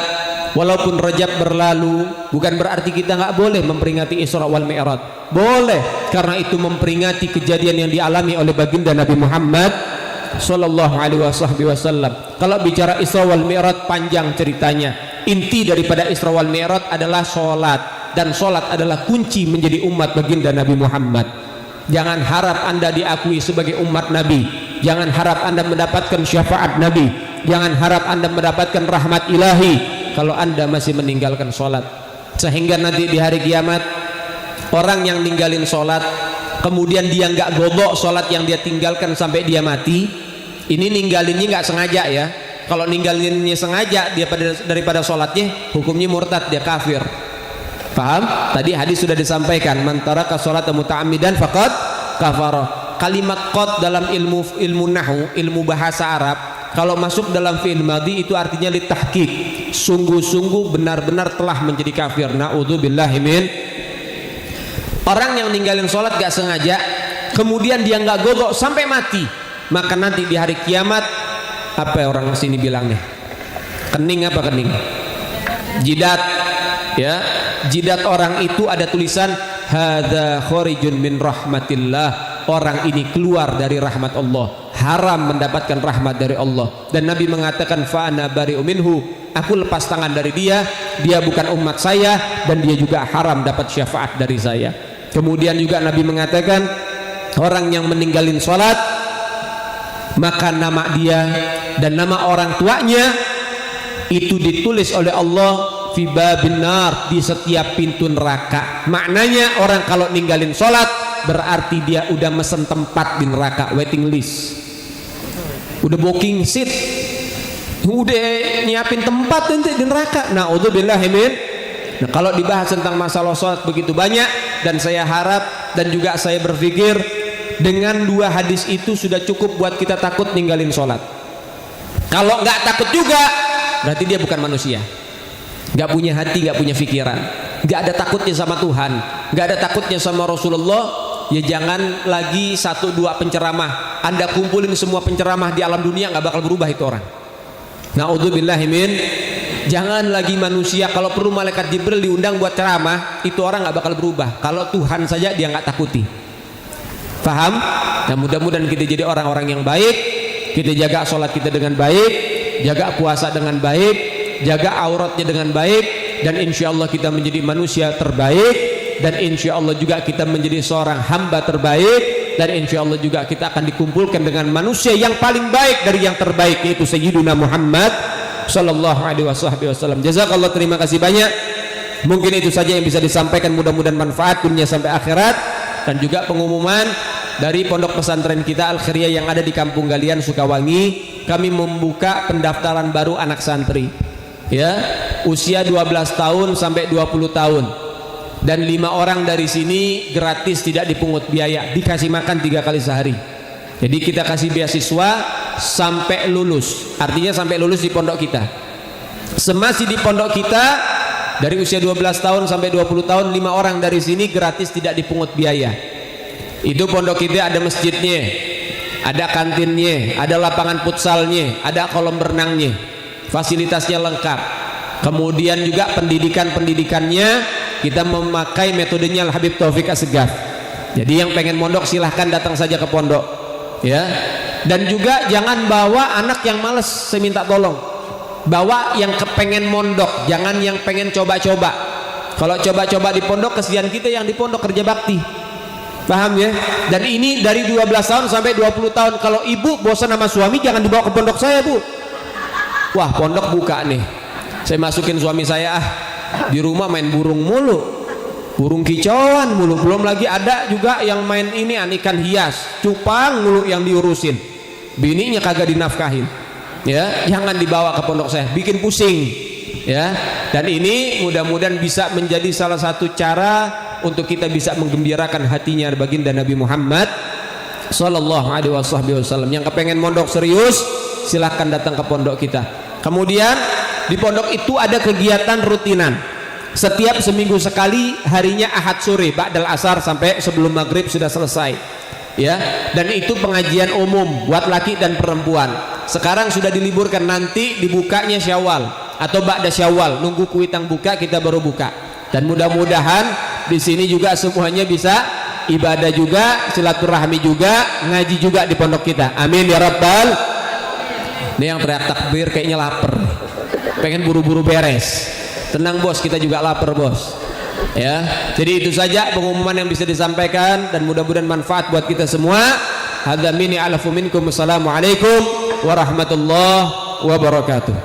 Speaker 3: walaupun Rajab berlalu, bukan berarti kita nggak boleh memperingati Isra wal Mi'raj. Boleh, karena itu memperingati kejadian yang dialami oleh baginda Nabi Muhammad sallallahu alaihi wasallam. Kalau bicara Isra wal Mi'raj panjang ceritanya. Inti daripada Isra wal Mi'raj adalah sholat, dan sholat adalah kunci menjadi umat baginda Nabi Muhammad. Jangan harap Anda diakui sebagai umat Nabi, jangan harap Anda mendapatkan syafaat Nabi, jangan harap Anda mendapatkan rahmat ilahi kalau Anda masih meninggalkan sholat. Sehingga nanti di hari kiamat, orang yang ninggalin sholat kemudian dia nggak godok sholat yang dia tinggalkan sampai dia mati, ini ninggalinnya nggak sengaja ya. Kalau ninggalinnya sengaja dia daripada sholatnya, hukumnya murtad, dia kafir. Paham? Tadi hadis sudah disampaikan, man taraka sholata muta'ammidan faqad kafara. Kalimat qad dalam ilmu nahwu, ilmu bahasa Arab, kalau masuk dalam fi'il madhi itu artinya litahqiq, sungguh-sungguh benar-benar telah menjadi kafir. Na'udzubillahi min. Orang yang ninggalin sholat gak sengaja kemudian dia gak godok sampai mati, maka nanti di hari kiamat, apa ya orang sini bilang nih, kening apa kening, jidat ya, jidat orang itu ada tulisan hadza kharijun min rahmatillah, orang ini keluar dari rahmat Allah, haram mendapatkan rahmat dari Allah. Dan Nabi mengatakan fa ana bari'u minhu, aku lepas tangan dari dia, dia bukan umat saya, dan dia juga haram dapat syafaat dari saya. Kemudian juga Nabi mengatakan orang yang meninggalin sholat, maka nama dia dan nama orang tuanya itu ditulis oleh Allah fi babin nar, di setiap pintu neraka. Maknanya orang kalau ninggalin sholat berarti dia udah mesen tempat di neraka, waiting list, udah booking seat, udah nyiapin tempat nanti di neraka. Na'udzubillahi min. Nah, kalau dibahas tentang masalah sholat begitu banyak, dan saya harap dan juga saya berpikir dengan 2 hadis itu sudah cukup buat kita takut ninggalin sholat. Kalau nggak takut juga berarti dia bukan manusia, nggak punya hati, nggak punya pikiran, nggak ada takutnya sama Tuhan, nggak ada takutnya sama Rasulullah. Ya jangan lagi 1-2 penceramah Anda kumpulin semua penceramah di alam dunia, nggak bakal berubah itu orang. Na'udzubillahi min. Jangan lagi manusia, kalau perlu malaikat Jibril diundang buat ceramah, itu orang nggak bakal berubah. Kalau Tuhan saja dia nggak takuti. Paham? Nah, mudah-mudahan kita jadi orang-orang yang baik, kita jaga sholat kita dengan baik, jaga puasa dengan baik, jaga auratnya dengan baik, dan insya Allah kita menjadi manusia terbaik, dan insya Allah juga kita menjadi seorang hamba terbaik, dan insya Allah juga kita akan dikumpulkan dengan manusia yang paling baik dari yang terbaik, yaitu Sayyiduna Muhammad sallallahu alaihi wasallam. Jazakallah, terima kasih banyak. Mungkin itu saja yang bisa disampaikan, mudah-mudahan manfaat dunia sampai akhirat. Dan juga pengumuman dari pondok pesantren kita Al Khairiyah yang ada di Kampung Galian, Sukawangi, kami membuka pendaftaran baru anak santri ya, usia 12 tahun sampai 20 tahun, dan 5 orang dari sini gratis, tidak dipungut biaya, dikasih makan 3 kali sehari. Jadi kita kasih beasiswa sampai lulus, artinya sampai lulus di pondok kita. Semasi di pondok kita dari usia 12 tahun sampai 20 tahun, 5 orang dari sini gratis, tidak dipungut biaya. Itu pondok kita ada masjidnya, ada kantinnya, ada lapangan futsalnya, ada kolam berenangnya, fasilitasnya lengkap. Kemudian juga pendidikannya kita memakai metodenya Al Habib Taufik Assegaf. Jadi yang pengen mondok silahkan datang saja ke pondok ya. Dan juga jangan bawa anak yang males, saya minta tolong bawa yang kepengen mondok, jangan yang pengen coba-coba. Kalau coba-coba di pondok, kesian kita yang di pondok kerja bakti Paham ya? Dan ini dari 12 tahun sampai 20 tahun. Kalau ibu bosan sama suami, jangan dibawa ke pondok saya, Bu. Wah, pondok buka nih, saya masukin suami saya, di rumah main burung mulu, burung kicauan mulu. Belum lagi ada juga yang main ini ikan hias, cupang mulu yang diurusin, bininya kagak dinafkahin. Ya, jangan dibawa ke pondok saya, bikin pusing. Ya, dan ini mudah-mudahan bisa menjadi salah satu cara untuk kita bisa menggembirakan hatinya baginda Nabi Muhammad sallallahu alaihi wasallam. Yang kepengen mondok serius, silahkan datang ke pondok kita. Kemudian di pondok itu ada kegiatan rutinan. Setiap seminggu sekali, harinya Ahad sore, ba'dal asar sampai sebelum maghrib sudah selesai. Ya, dan itu pengajian umum buat laki dan perempuan. Sekarang sudah diliburkan, nanti dibukanya Syawal atau ba'da Syawal, nunggu kuitang buka kita baru buka. Dan mudah-mudahan di sini juga semuanya bisa ibadah juga, silaturahmi juga, ngaji juga di pondok kita. Amin ya rabbal. Ini yang teriak takbir kayaknya lapar, pengen buru-buru beres. Tenang bos, kita juga lapar bos. Ya, jadi itu saja pengumuman yang bisa disampaikan dan mudah-mudahan manfaat buat kita semua. Hadza minni alafu minkum. Assalamualaikum warahmatullahi wabarakatuh.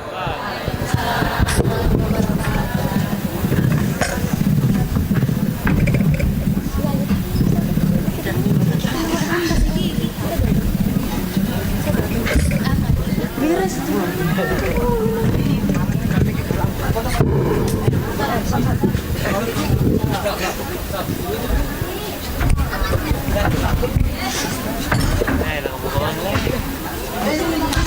Speaker 2: Ay, nakabukawan lang.